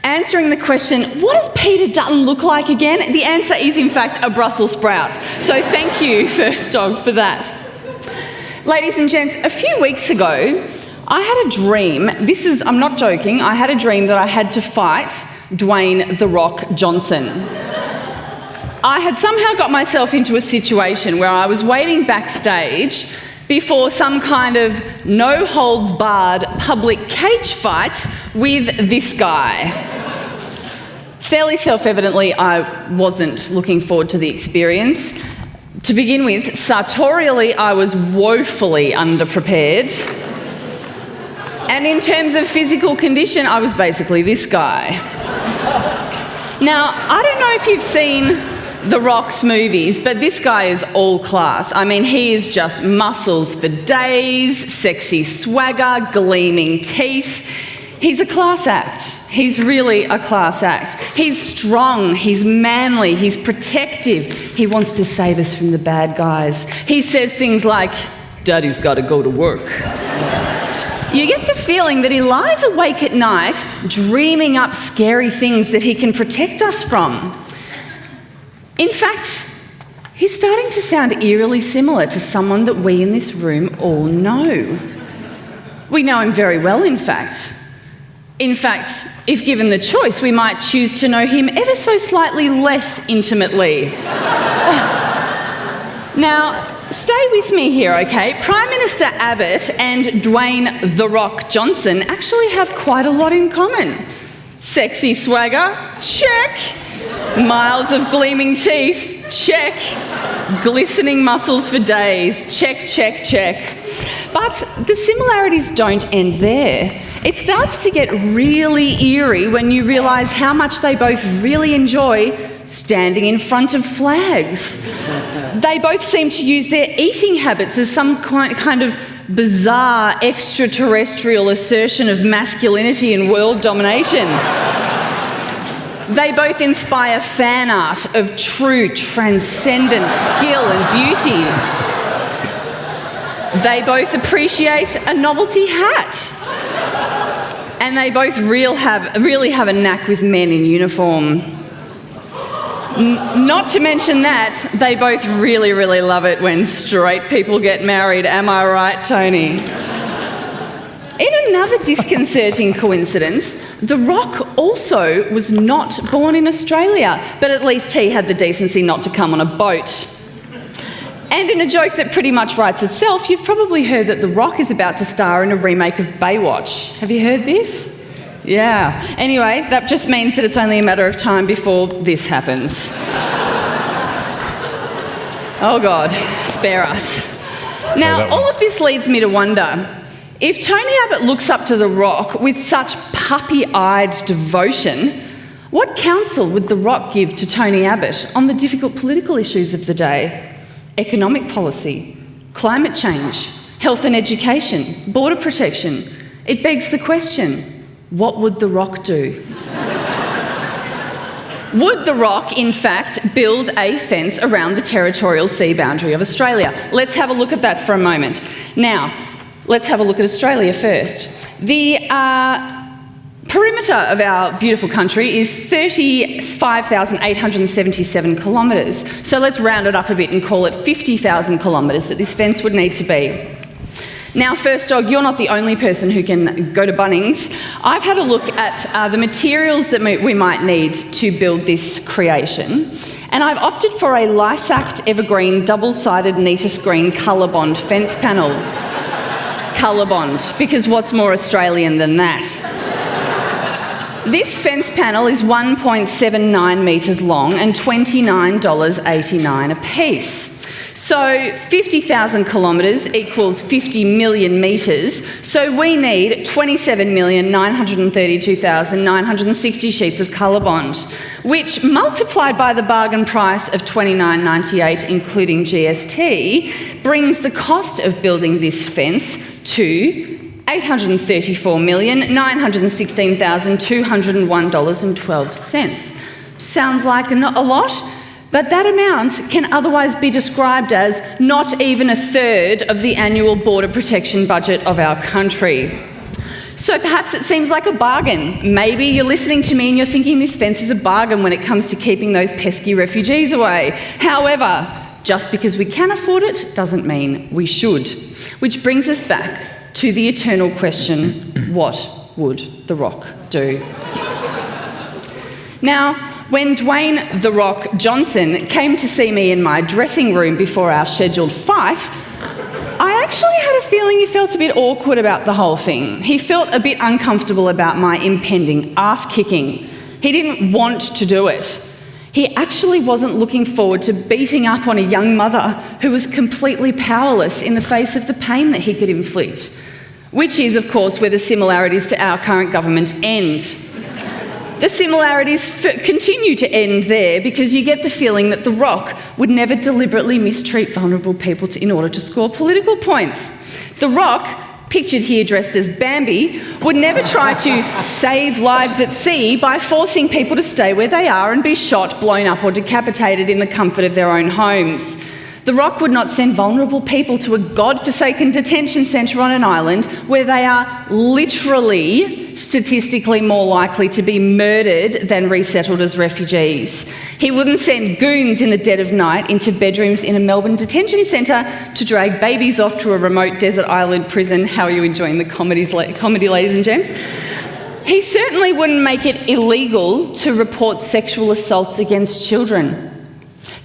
answering the question, what does Peter Dutton look like again? The answer is in fact a Brussels sprout. So thank you, First Dog, for that. Ladies and gents, a few weeks ago, I had a dream. I'm not joking, I had a dream that I had to fight Dwayne "The Rock" Johnson. I had somehow got myself into a situation where I was waiting backstage before some kind of no-holds-barred public cage fight with this guy. Fairly self-evidently, I wasn't looking forward to the experience. To begin with, sartorially, I was woefully underprepared. And in terms of physical condition, I was basically this guy. Now, I don't know if you've seen The Rock's movies, but this guy is all class. I mean, he is just muscles for days, sexy swagger, gleaming teeth. He's a class act. He's really a class act. He's strong, he's manly, he's protective. He wants to save us from the bad guys. He says things like, "Daddy's got to go to work." You get the feeling that he lies awake at night, dreaming up scary things that he can protect us from. In fact, he's starting to sound eerily similar to someone that we in this room all know. We know him very well, in fact. In fact, if given the choice, we might choose to know him ever so slightly less intimately. Now, stay with me here, okay? Prime Minister Abbott and Dwayne "The Rock" Johnson actually have quite a lot in common. Sexy swagger, check. Miles of gleaming teeth, check. Glistening muscles for days, check, check, check. But the similarities don't end there. It starts to get really eerie when you realise how much they both really enjoy standing in front of flags. They both seem to use their eating habits as some kind of bizarre extraterrestrial assertion of masculinity and world domination. They both inspire fan art of true transcendent skill and beauty. They both appreciate a novelty hat. And they both really have a knack with men in uniform. Not to mention that, they both really, really love it when straight people get married. Am I right, Tony? In another disconcerting coincidence, The Rock also was not born in Australia, but at least he had the decency not to come on a boat. And in a joke that pretty much writes itself, you've probably heard that The Rock is about to star in a remake of Baywatch. Have you heard this? Yeah. Anyway, that just means that it's only a matter of time before this happens. Oh God, spare us. Now, all of this leads me to wonder, if Tony Abbott looks up to The Rock with such puppy-eyed devotion, what counsel would The Rock give to Tony Abbott on the difficult political issues of the day? Economic policy, climate change, health and education, border protection. It begs the question, what would The Rock do? Would The Rock, in fact, build a fence around the territorial sea boundary of Australia? Let's have a look at that for a moment. Now, let's have a look at Australia first. The perimeter of our beautiful country is 35,877 kilometres. So let's round it up a bit and call it 50,000 kilometres that this fence would need to be. Now, First Dog, you're not the only person who can go to Bunnings. I've had a look at the materials that we might need to build this creation, and I've opted for a Lysact Evergreen double-sided Neatus Green Colorbond fence panel. Colorbond, because what's more Australian than that? This fence panel is 1.79 metres long and $29.89 a piece. So 50,000 kilometres equals 50 million metres, so we need 27,932,960 sheets of Colorbond, which, multiplied by the bargain price of $29.98 including GST, brings the cost of building this fence to $834,916,201.12. Sounds like a lot? But that amount can otherwise be described as not even a third of the annual border protection budget of our country. So perhaps it seems like a bargain. Maybe you're listening to me and you're thinking this fence is a bargain when it comes to keeping those pesky refugees away. However, just because we can afford it doesn't mean we should. Which brings us back to the eternal question, what would The Rock do? Now, when Dwayne The Rock Johnson came to see me in my dressing room before our scheduled fight, I actually had a feeling he felt a bit awkward about the whole thing. He felt a bit uncomfortable about my impending ass-kicking. He didn't want to do it. He actually wasn't looking forward to beating up on a young mother who was completely powerless in the face of the pain that he could inflict, which is, of course, where the similarities to our current government end. The similarities continue to end there because you get the feeling that The Rock would never deliberately mistreat vulnerable people in order to score political points. The Rock, pictured here dressed as Bambi, would never try to save lives at sea by forcing people to stay where they are and be shot, blown up or decapitated in the comfort of their own homes. The Rock would not send vulnerable people to a godforsaken detention centre on an island where they are literally statistically more likely to be murdered than resettled as refugees. He wouldn't send goons in the dead of night into bedrooms in a Melbourne detention centre to drag babies off to a remote desert island prison. How are you enjoying the comedy, ladies and gents? He certainly wouldn't make it illegal to report sexual assaults against children.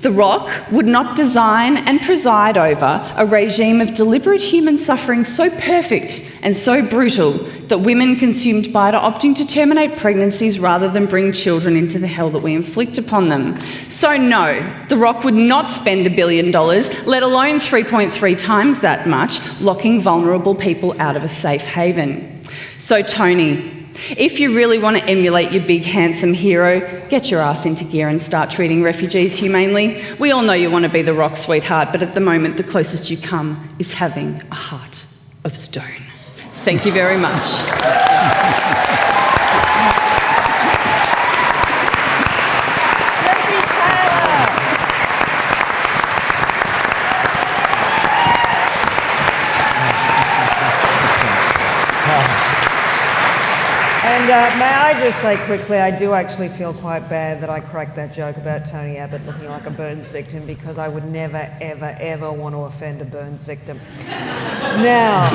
The Rock would not design and preside over a regime of deliberate human suffering so perfect and so brutal that women consumed bite are opting to terminate pregnancies rather than bring children into the hell that we inflict upon them. So no, The Rock would not spend $1 billion, let alone 3.3 times that much, locking vulnerable people out of a safe haven. So Tony, if you really want to emulate your big, handsome hero, get your ass into gear and start treating refugees humanely. We all know you want to be The Rock, sweetheart, but at the moment, the closest you come is having a heart of stone. Thank you very much. May I just say quickly, I do actually feel quite bad that I cracked that joke about Tony Abbott looking like a Burns victim, because I would never, ever, ever want to offend a Burns victim. Now,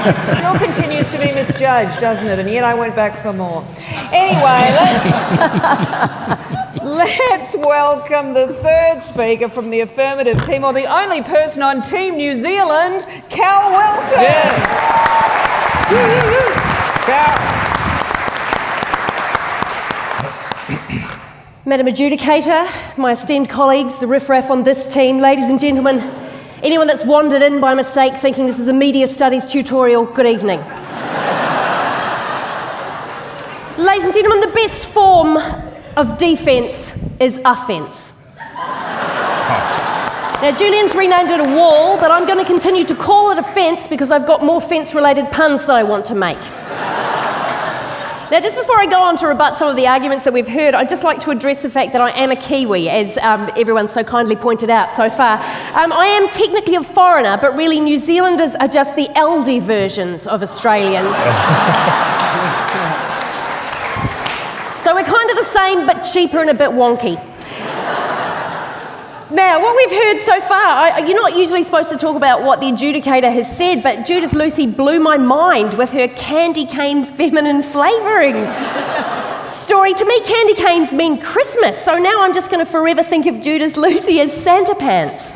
it still continues to be misjudged, doesn't it? And yet I went back for more. Anyway, let's welcome the third speaker from the Affirmative team, or the only person on Team New Zealand, Cal Wilson. Yeah. Cal. Madam Adjudicator, my esteemed colleagues, the riffraff on this team, ladies and gentlemen, anyone that's wandered in by mistake thinking this is a media studies tutorial, good evening. Ladies and gentlemen, the best form of defence is offence. Now, Julian's renamed it a wall, but I'm going to continue to call it a fence because I've got more fence-related puns that I want to make. Now, just before I go on to rebut some of the arguments that we've heard, I'd just like to address the fact that I am a Kiwi, as everyone so kindly pointed out so far. I am technically a foreigner, but really New Zealanders are just the Aldi versions of Australians. So we're kind of the same, but cheaper and a bit wonky. Now, what we've heard so far, you're not usually supposed to talk about what the adjudicator has said, but Judith Lucy blew my mind with her candy cane feminine flavouring story. To me, candy canes mean Christmas, so now I'm just going to forever think of Judith Lucy as Santa Pants.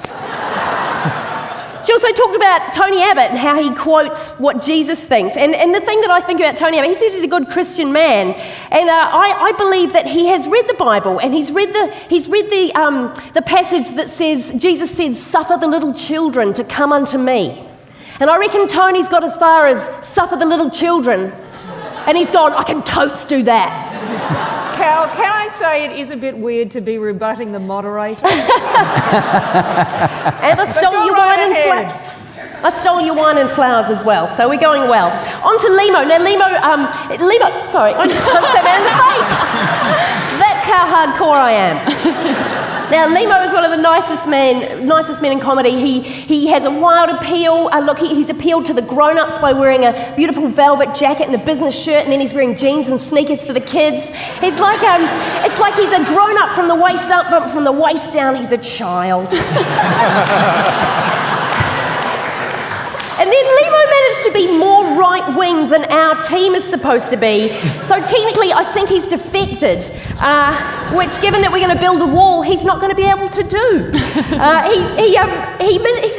She also talked about Tony Abbott and how he quotes what Jesus thinks. And the thing that I think about Tony Abbott, he says he's a good Christian man. And I believe that he has read the Bible, and he's read the passage that says, Jesus said, suffer the little children to come unto me. And I reckon Tony's got as far as suffer the little children. And he's gone, I can totes do that. Cal, can I say it is a bit weird to be rebutting the moderator? And I stole your wine and flowers. I stole your wine and flowers as well, so we're going well. On to Lehmo. Now, Lehmo, sorry, I just punched that man in the face. That's how hardcore I am. Now, Lehmo is one of the nicest men in comedy. He has a wild appeal. Look, he's appealed to the grown-ups by wearing a beautiful velvet jacket and a business shirt, and then he's wearing jeans and sneakers for the kids. It's like he's a grown-up from the waist up, but from the waist down, he's a child. And then Lehmo managed to be more right-wing than our team is supposed to be. So technically, I think he's defected, which, given that we're going to build a wall, he's not going to be able to do.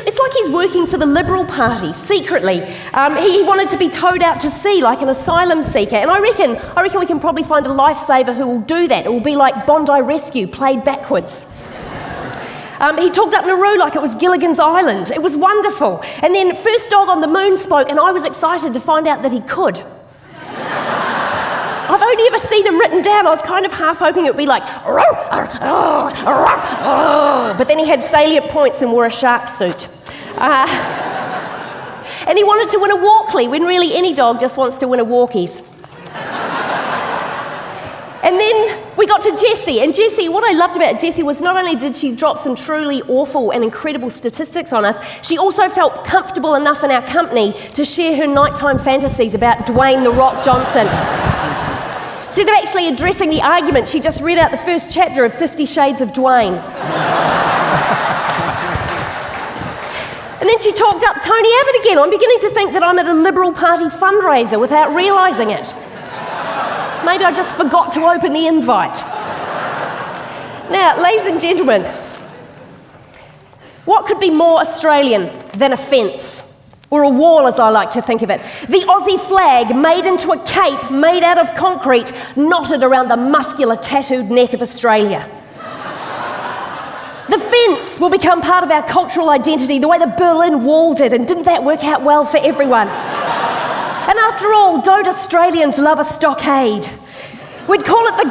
It's like he's working for the Liberal Party, secretly. He wanted to be towed out to sea like an asylum seeker. And I reckon we can probably find a lifesaver who will do that. It will be like Bondi Rescue, played backwards. He talked up Nauru like it was Gilligan's Island. It was wonderful. And then First Dog on the Moon spoke, and I was excited to find out that he could. I've only ever seen him written down. I was kind of half hoping it would be like, but then he had salient points and wore a shark suit. And he wanted to win a Walkley, when really any dog just wants to win a Walkies. And then we got to Jessie, and Jessie, what I loved about Jessie was not only did she drop some truly awful and incredible statistics on us, she also felt comfortable enough in our company to share her nighttime fantasies about Dwayne "The Rock" Johnson. Instead of actually addressing the argument, she just read out the first chapter of 50 Shades of Dwayne. And then she talked up Tony Abbott again. I'm beginning to think that I'm at a Liberal Party fundraiser without realising it. Maybe I just forgot to open the invite. Now, ladies and gentlemen, what could be more Australian than a fence? Or a wall, as I like to think of it. The Aussie flag made into a cape made out of concrete, knotted around the muscular, tattooed neck of Australia. The fence will become part of our cultural identity, the way the Berlin Wall did, and didn't that work out well for everyone? And after all, don't Australians love a stockade? We'd call it the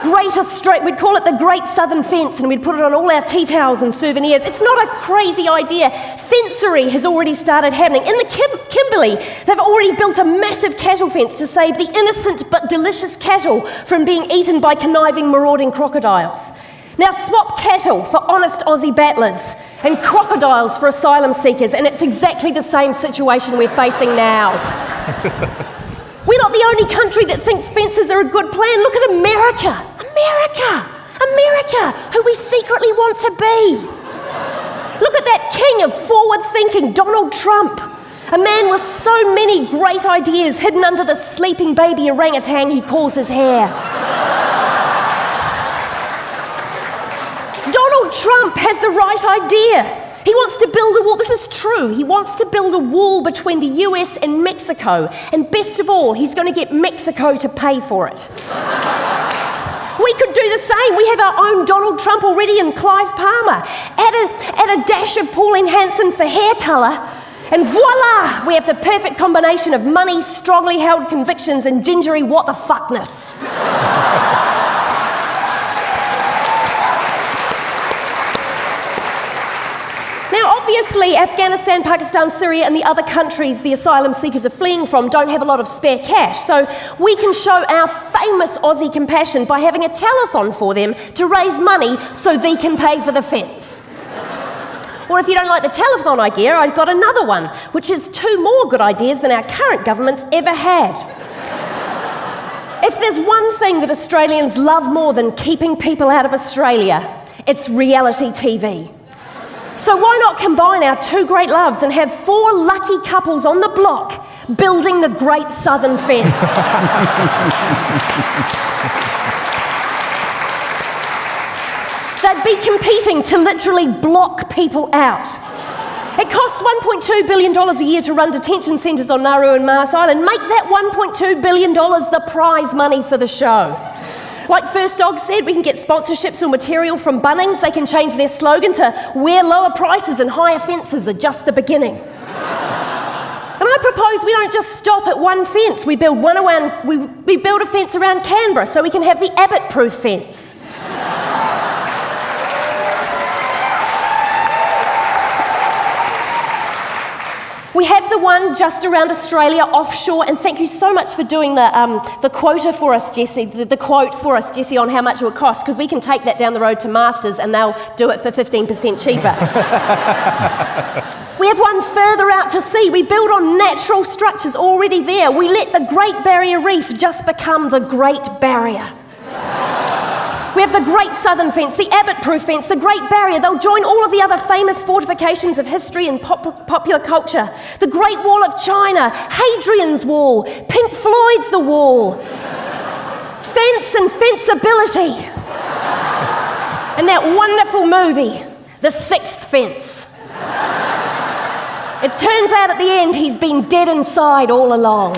Great Southern Fence, and we'd put it on all our tea towels and souvenirs. It's not a crazy idea. Fencery has already started happening. In the Kimberley, they've already built a massive cattle fence to save the innocent but delicious cattle from being eaten by conniving, marauding crocodiles. Now swap cattle for honest Aussie battlers and crocodiles for asylum seekers, and it's exactly the same situation we're facing now. We're not the only country that thinks fences are a good plan. Look at America, who we secretly want to be. Look at that king of forward-thinking Donald Trump, a man with so many great ideas hidden under the sleeping baby orangutan he calls his hair. Donald Trump has the right idea. He wants to build a wall. This is true. He wants to build a wall between the US and Mexico. And best of all, he's going to get Mexico to pay for it. We could do the same. We have our own Donald Trump already in Clive Palmer. Add a dash of Pauline Hanson for hair colour, and voila! We have the perfect combination of money, strongly held convictions, and gingery what the fuckness. Now, obviously, Afghanistan, Pakistan, Syria, and the other countries the asylum seekers are fleeing from don't have a lot of spare cash, so we can show our famous Aussie compassion by having a telethon for them to raise money so they can pay for the fence. Or if you don't like the telethon idea, I've got another one, which is 2 more good ideas than our current government's ever had. If there's one thing that Australians love more than keeping people out of Australia, it's reality TV. So why not combine our 2 great loves and have 4 lucky couples on the block building the Great Southern Fence? They'd be competing to literally block people out. It costs $1.2 billion a year to run detention centres on Nauru and Mars Island. Make that $1.2 billion the prize money for the show. Like First Dog said, we can get sponsorships or material from Bunnings. They can change their slogan to "Where lower prices and higher fences are just the beginning." And I propose we don't just stop at one fence. We build a fence around Canberra so we can have the Abbott-proof fence. We have the one just around Australia, offshore, and thank you so much for doing the quota for us, Jessie, the quote for us, Jessie, on how much it would cost, because we can take that down the road to Masters and they'll do it for 15% cheaper. We have one further out to sea. We build on natural structures already there. We let the Great Barrier Reef just become the Great Barrier. We have the Great Southern Fence, the Abbott-proof fence, the Great Barrier. They'll join all of the other famous fortifications of history and popular culture. The Great Wall of China, Hadrian's Wall, Pink Floyd's The Wall, Fence and Fenceability, and that wonderful movie, The Sixth Fence. It turns out at the end he's been dead inside all along.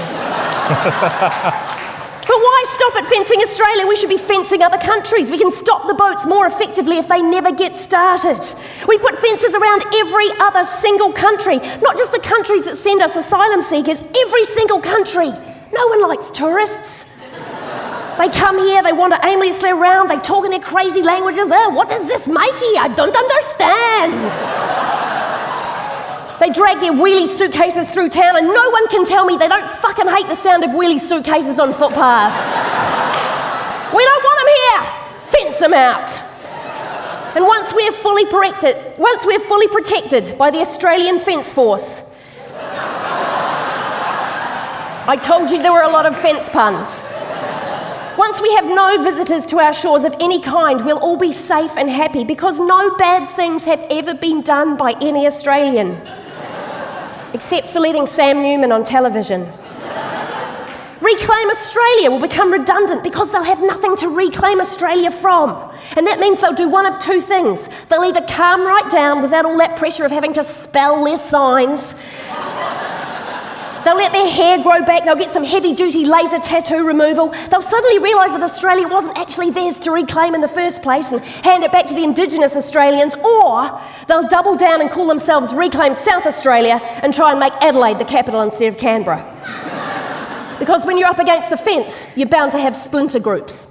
But why stop at fencing Australia? We should be fencing other countries. We can stop the boats more effectively if they never get started. We put fences around every other single country, not just the countries that send us asylum seekers, every single country. No one likes tourists. They come here, they wander aimlessly around, they talk in their crazy languages. Oh, what does this make here? I don't understand. They drag their wheelie suitcases through town and no one can tell me they don't fucking hate the sound of wheelie suitcases on footpaths. We don't want them here. Fence them out. And once we're fully protected by the Australian Fence Force, I told you there were a lot of fence puns. Once we have no visitors to our shores of any kind, we'll all be safe and happy because no bad things have ever been done by any Australian. Except for letting Sam Newman on television. Reclaim Australia will become redundant because they'll have nothing to reclaim Australia from. And that means they'll do one of 2 things. They'll either calm right down without all that pressure of having to spell their signs, They'll let their hair grow back, they'll get some heavy-duty laser tattoo removal. They'll suddenly realise that Australia wasn't actually theirs to reclaim in the first place and hand it back to the Indigenous Australians, or they'll double down and call themselves Reclaim South Australia and try and make Adelaide the capital instead of Canberra. Because when you're up against the fence, you're bound to have splinter groups.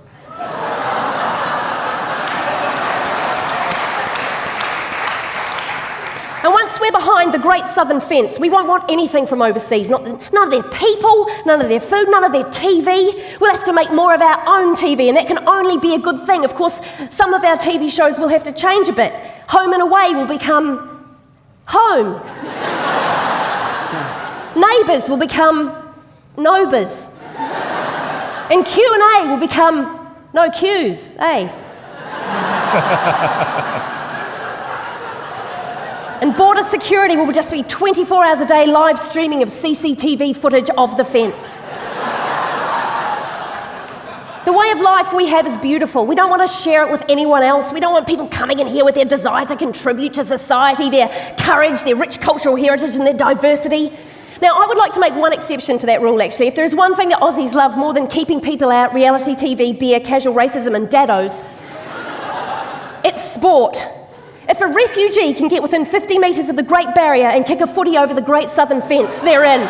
And once we're behind the great southern fence, we won't want anything from overseas. None of their people, none of their food, none of their TV. We'll have to make more of our own TV, and that can only be a good thing. Of course, some of our TV shows will have to change a bit. Home and Away will become Home. Neighbours will become Nobers. And Q&A will become No Q's, eh? And border security will just be 24 hours a day live streaming of CCTV footage of the fence. The way of life we have is beautiful. We don't want to share it with anyone else. We don't want people coming in here with their desire to contribute to society, their courage, their rich cultural heritage and their diversity. Now, I would like to make one exception to that rule, actually. If there is one thing that Aussies love more than keeping people out, reality TV, beer, casual racism and daddos, it's sport. If a refugee can get within 50 metres of the Great Barrier and kick a footy over the Great Southern Fence, they're in.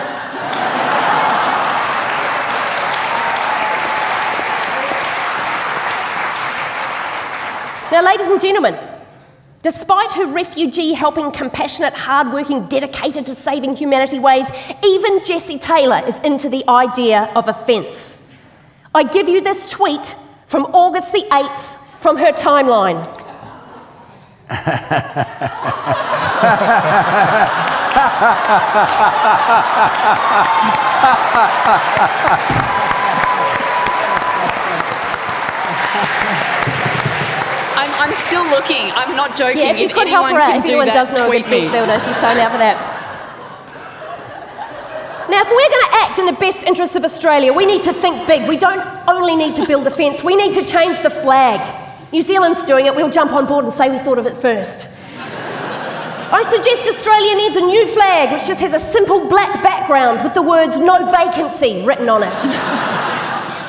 Now, ladies and gentlemen, despite her refugee-helping, compassionate, hard-working, dedicated to saving humanity ways, even Jessie Taylor is into the idea of a fence. I give you this tweet from August the 8th from her timeline. I'm still looking. I'm not joking. Yeah, if you could help her out, if anyone does know a good fence builder, she's totally out for that. Now, if we're going to act in the best interests of Australia, we need to think big. We don't only need to build a fence, we need to change the flag. New Zealand's doing it, we'll jump on board and say we thought of it first. I suggest Australia needs a new flag which just has a simple black background with the words "no vacancy" written on it.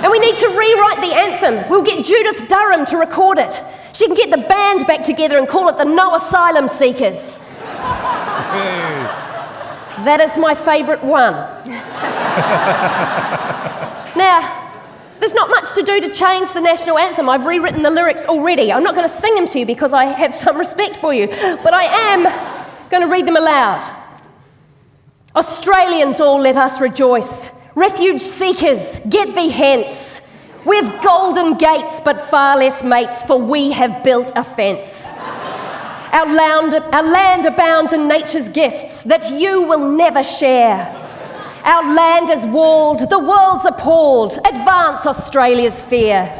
And we need to rewrite the anthem. We'll get Judith Durham to record it. She can get the band back together and call it the No Asylum Seekers. That is my favourite one. Now, there's not much to do to change the national anthem. I've rewritten the lyrics already. I'm not going to sing them to you because I have some respect for you, but I am going to read them aloud. Australians, all let us rejoice. Refuge seekers, get thee hence. We've golden gates, but far less mates, for we have built a fence. Our land abounds in nature's gifts that you will never share. Our land is walled, the world's appalled. Advance Australia's fear.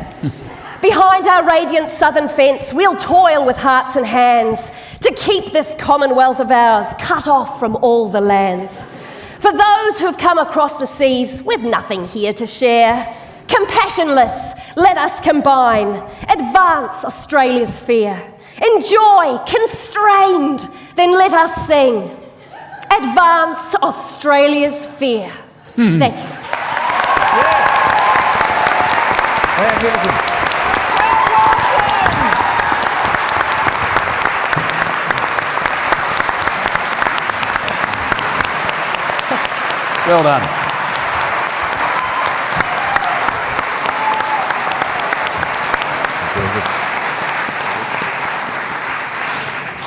Behind our radiant southern fence, we'll toil with hearts and hands to keep this commonwealth of ours cut off from all the lands. For those who have come across the seas, we've nothing here to share. Compassionless, let us combine. Advance Australia's fear. Enjoy, constrained, then let us sing. Advance Australia's fear. Thank you. Well done.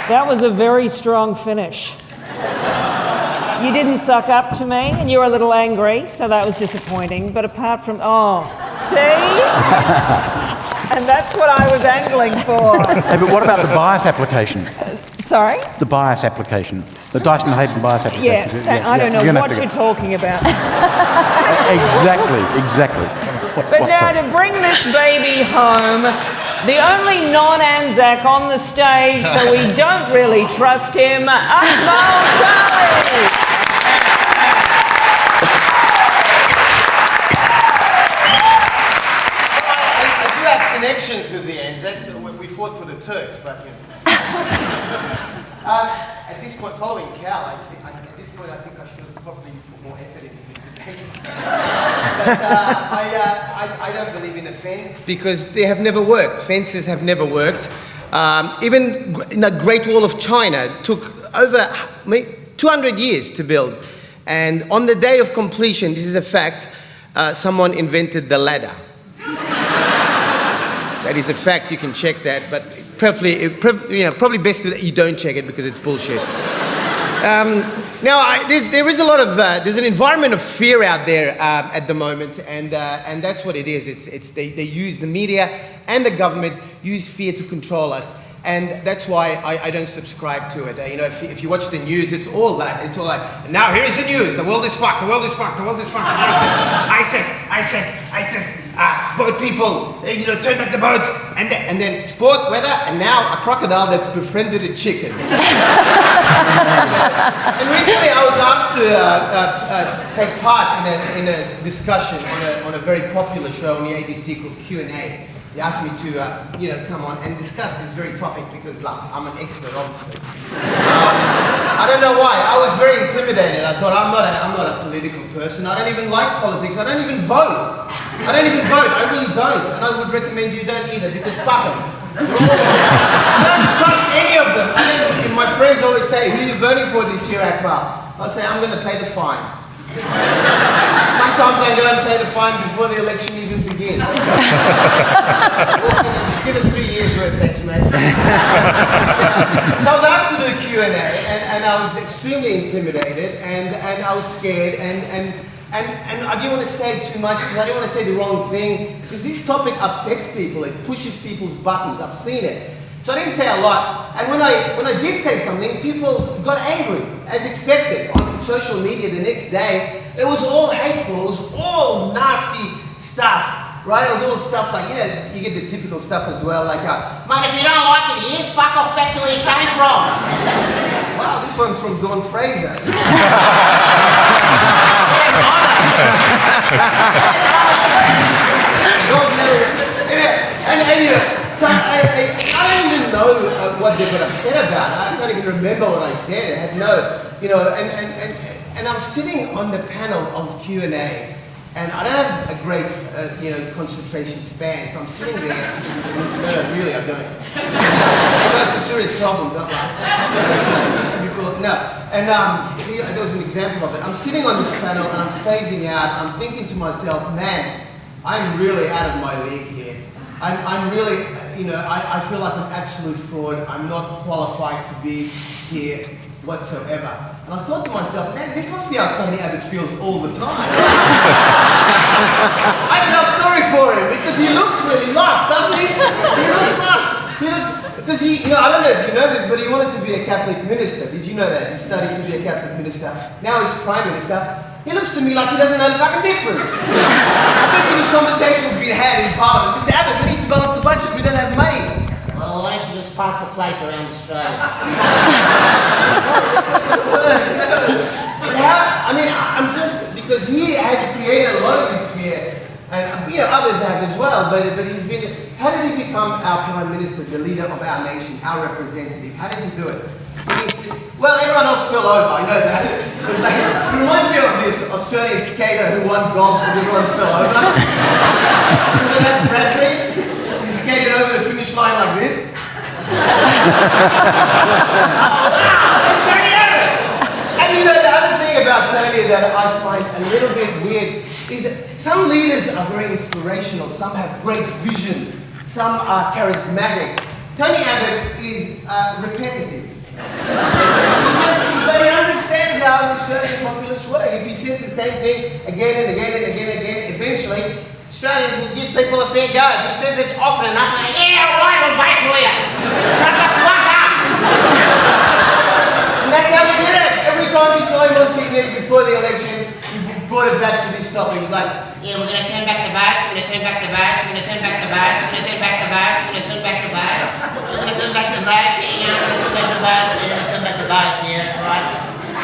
That was a very strong finish. You didn't suck up to me, and you were a little angry, so that was disappointing. But apart from, see? And that's what I was angling for. Hey, but what about the bias application? Sorry? The bias application. The Dyson-Hayden bias application. I don't know what you're talking about. Exactly. But now to bring this baby home, the only non-Anzac on the stage, so we don't really trust him, Akmal Saleh. I do have connections with the Anzacs. We fought for the Turks, but you know. At this point, following Cal, at this point I think I should have probably put more effort into I don't believe in a fence because they have never worked. Fences have never worked. Even the Great Wall of China took over 200 years to build. And on the day of completion, this is a fact, someone invented the ladder. That is a fact, you can check that, but probably best that you don't check it because it's bullshit. Now, there is a lot of, there's an environment of fear out there at the moment, and that's what it is. They use the media and the government use fear to control us, and that's why I don't subscribe to it. If you watch the news, it's all that. It's all like, now here's the news: the world is fucked. The world is fucked. The world is fucked. ISIS. Boat people, turn back the boats, and then sport, weather, and now a crocodile that's befriended a chicken. And recently I was asked to take part in a discussion on a very popular show on the ABC called Q&A. They asked me to, come on and discuss this very topic because, I'm an expert, obviously. I don't know why. I was very intimidated. I thought, I'm not a political person. I don't even like politics. I don't even vote. I really don't. And I would recommend you don't either because fuck them. I don't trust any of them. My friends always say, who are you voting for this year, Akmal? I'll say, I'm going to pay the fine. Sometimes I go and pay the fine before the election even begins. Give us 3 years worth, thanks, mate. So I was asked to do a Q&A, and I was extremely intimidated, and I was scared, and I didn't want to say too much because I didn't want to say the wrong thing, because this topic upsets people, it pushes people's buttons, I've seen it. So I didn't say a lot, and when I did say something, people got angry, as expected. On social media the next day, it was all hateful, it was all nasty stuff, right? It was all stuff like, you get the typical stuff as well, like, man, if you don't like it here, fuck off back to where you came from. Wow, this one's from Dawn Fraser. So I don't even know what they got upset about. I can't even remember what I said. I had no, and I was sitting on the panel of Q&A, and I don't have a great, concentration span. So I'm sitting there. No, really, I don't. It's a serious problem, don't lie. No, and there was an example of it. I'm sitting on this panel and I'm phasing out. I'm thinking to myself, man, I'm really out of my league here. I'm really, I feel like an absolute fraud. I'm not qualified to be here whatsoever. And I thought to myself, man, this must be how Tony Abbott feels all the time. I felt sorry for him because he looks really lost, doesn't he? He looks lost. Because I don't know if you know this, but he wanted to be a Catholic minister. Did you know that? He studied to be a Catholic minister. Now he's Prime Minister. He looks to me like he doesn't know the fucking difference. I bet you this conversation's been had in Parliament. Mr. Abbott, we need to balance the budget. We don't have money. Well, why don't you just pass the plate around Australia? But I'm just, because he has created a lot of this fear, and others have as well, but he's been, how did he become our Prime Minister, the leader of our nation, our representative? How did he do it? Well, everyone else fell over, I know that. It reminds me of this Australian skater who won gold and everyone fell over. Remember that, Bradbury? He skated over the finish line like this. It's Tony Abbott! And the other thing about Tony that I find a little bit weird is that some leaders are very inspirational, some have great vision, some are charismatic. Tony Abbott is repetitive. But he understands how the Australian populace work. If he says the same thing again and again and again and again, eventually Australians will give people a fair go. If he says it often enough, like, yeah, all right, we'll wait for you. Shut the fuck up! And that's how he did it. Every time you saw him on TV before the election, he brought it back to this topic. He was like, yeah, we're going to turn back the votes, we're going to turn back the votes, we're going to turn back the votes, we're going to turn back the votes, we're going to turn back the votes, we're going to turn back the votes, yeah, we're going to turn back the votes, we're going to turn back the votes, yeah, that's right.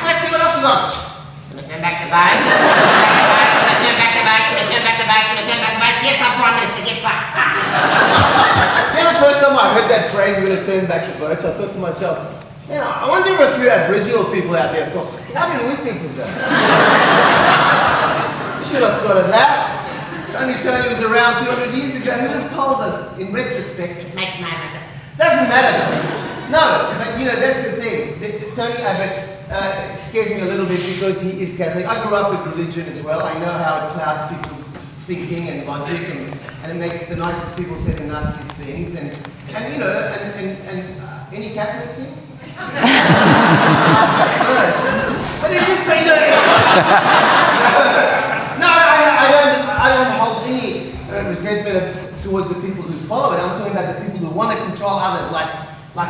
Let's see what else is on. We're going to turn back the votes, we're going to turn back the votes, we're going to turn back the votes, we're going to turn back the votes, yes, I'm Prime Minister, get fucked. The first time I heard that phrase, we're going to turn back the votes, I thought to myself, man, I wonder if a few Aboriginal people out there thought, why didn't we think of that? should have thought of that. Only Tony was around 200 years ago. Who would have told us? In retrospect, it makes no matter. Doesn't matter. No, but that's the thing. Tony Abbott scares me a little bit because he is Catholic. I grew up with religion as well. I know how it clouds people's thinking and logic, and it makes the nicest people say the nastiest things. And any Catholics here? But they just say no. No, I don't hold any resentment towards the people who follow it. I'm talking about the people who want to control others, like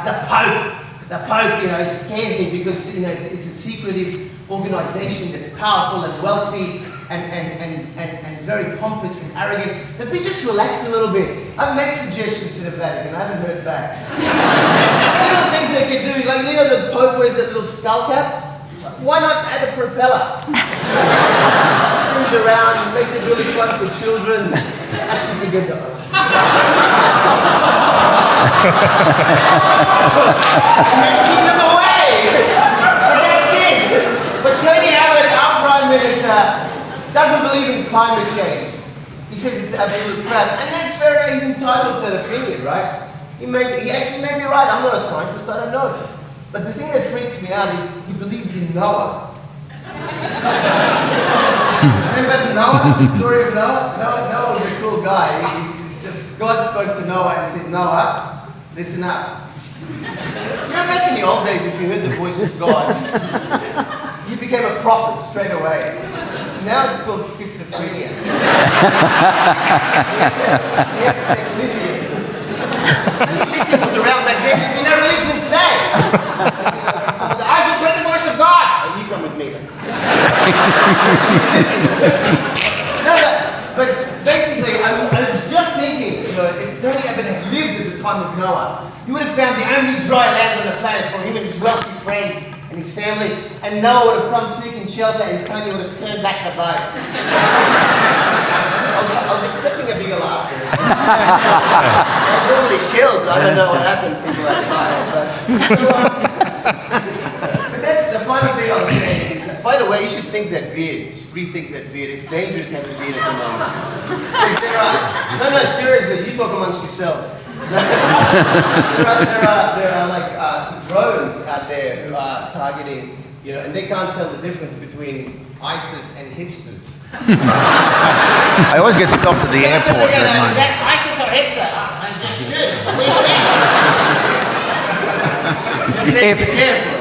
the Pope. The Pope, it scares me because it's a secretive organisation that's powerful and wealthy and very pompous and arrogant. But if they just relax a little bit, I've made suggestions to the Vatican. I haven't heard back. Little things they can do, like the Pope wears that little skull cap. Why not add a propeller? Spins around, makes it really fun for children. Actually, forget that. And keep them away. But that's it. But Tony Abbott, our Prime Minister, doesn't believe in climate change. He says it's absolute crap. And that's fair, he's entitled to that opinion, right? He actually may be right. I'm not a scientist, I don't know. But the thing that freaks me out is he believes in Noah. Remember Noah, the story of Noah? Noah was a cool guy. God spoke to Noah and said, Noah, listen up. Back in the old days, if you heard the voice of God, you became a prophet straight away. Now it's called schizophrenia. Lithium was around back then. There's no religion today. I just heard the voice of God. Oh, you come with me. No, but basically, I was just thinking, if Tony Abbott had lived at the time of Noah, he would have found the only dry land on the planet for him and his wealthy friends and his family, and Noah would have come seeking shelter, and Tony would have turned back the boat. I was expecting a bigger laugh. That normally kills. I don't know what happened. People are tired, but that's the funny thing I was saying. By the way, you should think that beard. You should rethink that beard. It's dangerous having a beard at the moment. No, seriously, you talk amongst yourselves. there are like drones out there who are targeting, and they can't tell the difference between ISIS and hipsters. I always get stopped at the airport. Is that ISIS or hipster? I'm just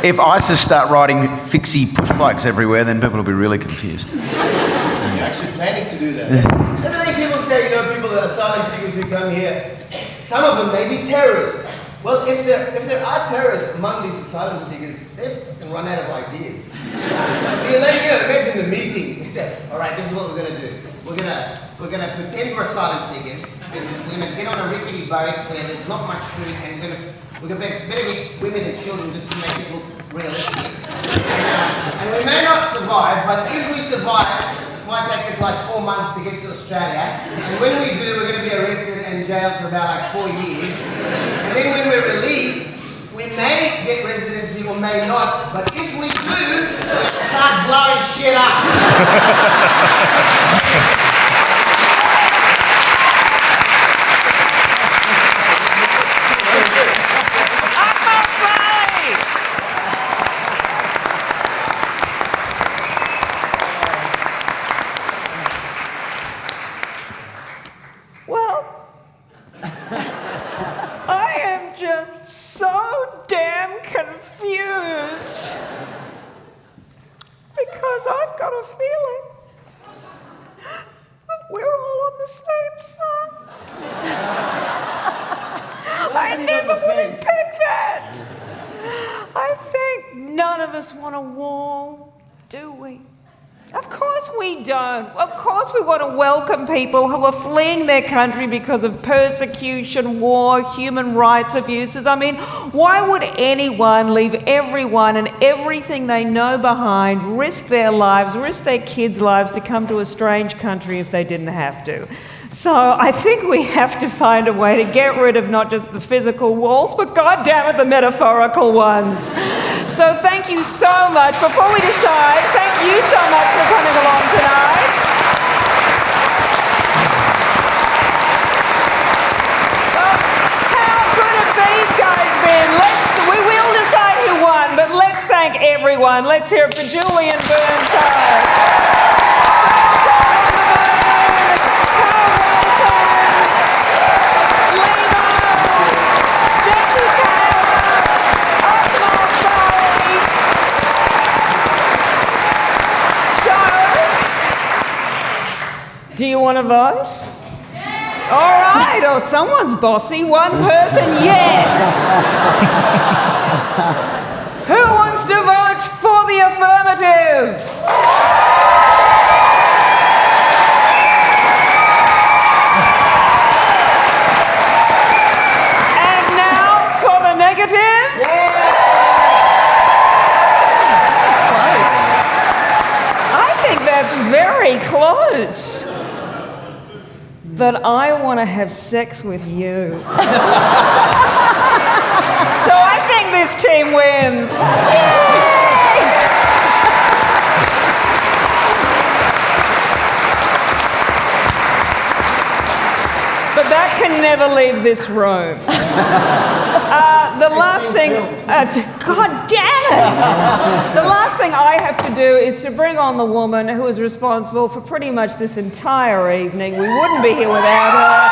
If ISIS start riding fixie push bikes everywhere, then people will be really confused. You're actually planning to do that. And then people say, people that are asylum seekers who come here, some of them may be terrorists. Well, if there are terrorists among these asylum seekers, they can run out of ideas. Imagine the meeting. They say, all right, this is what we're going to do. We're going to pretend we're asylum seekers. We're going to get on a rickety boat where there's not much food, and we're going to better get women and children just to make it look realistic. And we may not survive, but if we survive, it might take us like 4 months to get to Australia. And when we do, we're going to be arrested and jailed for about like 4 years. And then when we're released, we may get residency or may not, but if we do, we'll start blowing shit up. Because I've got a feeling that we're all on the same side. I never would have picked that. I think none of us want a war, do we? Of course we don't. Of course we want to welcome people who are fleeing their country because of persecution, war, human rights abuses. I mean, why would anyone leave everyone and everything they know behind, risk their lives, risk their kids' lives to come to a strange country if they didn't have to? So I think we have to find a way to get rid of not just the physical walls, but goddammit, the metaphorical ones. So thank you so much. Before we decide, thank you so much for coming along tonight. everyone. Let's hear it for Julian Burnside. Do you want to vote? Yeah. All right, oh, someone's bossy. One person, yes. Who wants to vote for the affirmative? And now for the negative? I think that's very close. But I want to have sex with you. So I think this team wins. But that can never leave this room. The last thing, God damn it! The last thing I have to do is to bring on the woman who is responsible for pretty much this entire evening. We wouldn't be here without her.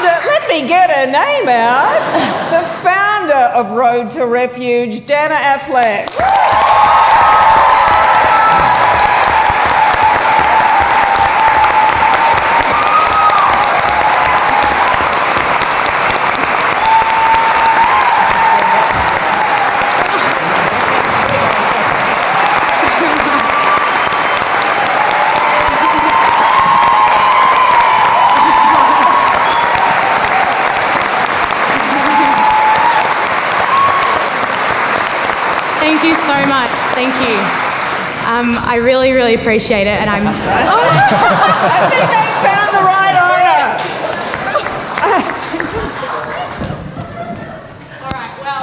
The founder, let me get her name out. The founder of Road to Refuge, Dana Affleck. Thank you so much. Thank you. I really, really appreciate it, and I'm. I think they found the right owner. All right. Well,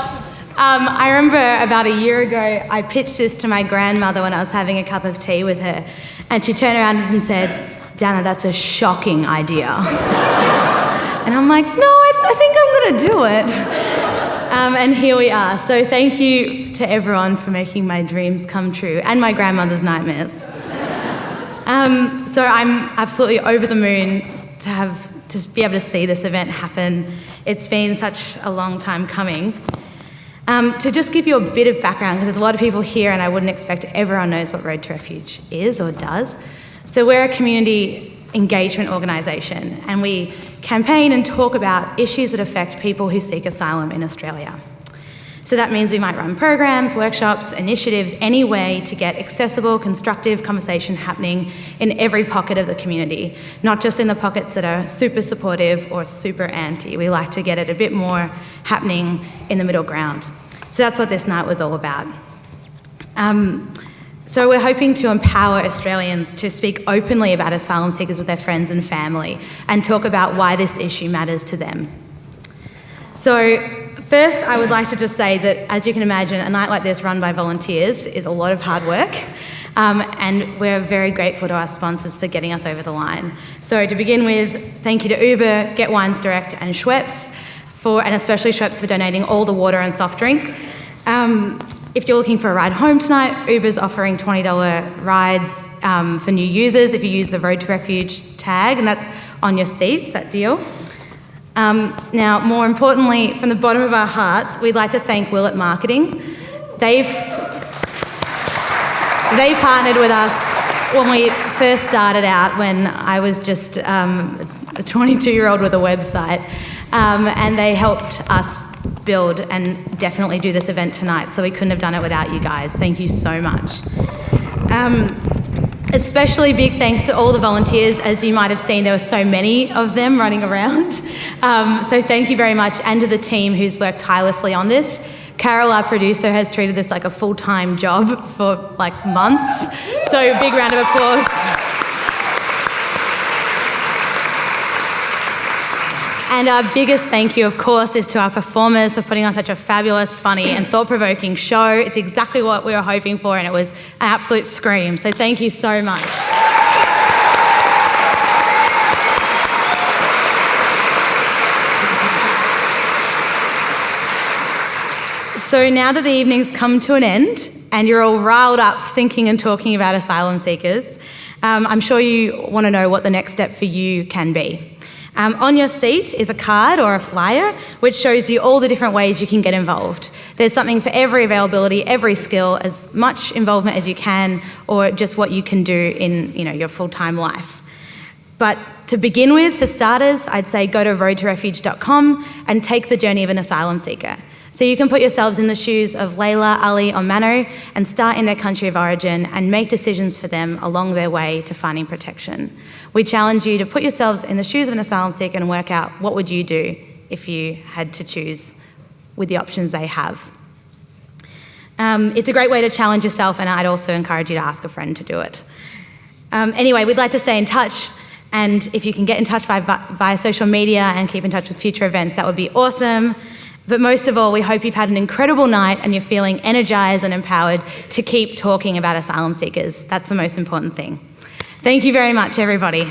I remember about a year ago, I pitched this to my grandmother when I was having a cup of tea with her, and she turned around and said, "Dana, that's a shocking idea." And I'm like, "No, I think I'm going to do it." And here we are. So thank you to everyone for making my dreams come true and my grandmother's nightmares. So I'm absolutely over the moon to be able to see this event happen. It's been such a long time coming. To just give you a bit of background, because there's a lot of people here and I wouldn't expect everyone knows what Road to Refuge is or does. So we're a community engagement organisation, and we campaign and talk about issues that affect people who seek asylum in Australia. So that means we might run programs, workshops, initiatives, any way to get accessible, constructive conversation happening in every pocket of the community, not just in the pockets that are super supportive or super anti. We like to get it a bit more happening in the middle ground. So that's what this night was all about. So we're hoping to empower Australians to speak openly about asylum seekers with their friends and family and talk about why this issue matters to them. So first, I would like to just say that, as you can imagine, a night like this run by volunteers is a lot of hard work, and we're very grateful to our sponsors for getting us over the line. So to begin with, thank you to Uber, Get Wines Direct and Schweppes, and especially Schweppes for donating all the water and soft drink. If you're looking for a ride home tonight, Uber's offering $20 rides for new users if you use the Road to Refuge tag, and that's on your seats, that deal. Now, more importantly, from the bottom of our hearts, we'd like to thank Will at Marketing. They've partnered with us when we first started out, when I was just a 22-year-old with a website, and they helped us build and definitely do this event tonight, so we couldn't have done it without you guys. Thank you so much. Especially big thanks to all the volunteers. As you might have seen, there were so many of them running around. So thank you very much, and to the team who's worked tirelessly on this. Carol, our producer, has treated this like a full-time job for like months. So big round of applause. And our biggest thank you, of course, is to our performers for putting on such a fabulous, funny and thought-provoking show. It's exactly what we were hoping for, and it was an absolute scream. So thank you so much. So now that the evening's come to an end and you're all riled up thinking and talking about asylum seekers, I'm sure you want to know what the next step for you can be. On your seat is a card or a flyer which shows you all the different ways you can get involved. There's something for every availability, every skill, as much involvement as you can, or just what you can do in your full-time life. But to begin with, for starters, I'd say go to roadtorefuge.com and take the journey of an asylum seeker. So you can put yourselves in the shoes of Layla, Ali or Mano and start in their country of origin and make decisions for them along their way to finding protection. We challenge you to put yourselves in the shoes of an asylum seeker and work out what would you do if you had to choose with the options they have. It's a great way to challenge yourself, and I'd also encourage you to ask a friend to do it. Anyway, we'd like to stay in touch, and if you can get in touch via social media and keep in touch with future events, that would be awesome. But most of all, we hope you've had an incredible night and you're feeling energised and empowered to keep talking about asylum seekers. That's the most important thing. Thank you very much, everybody.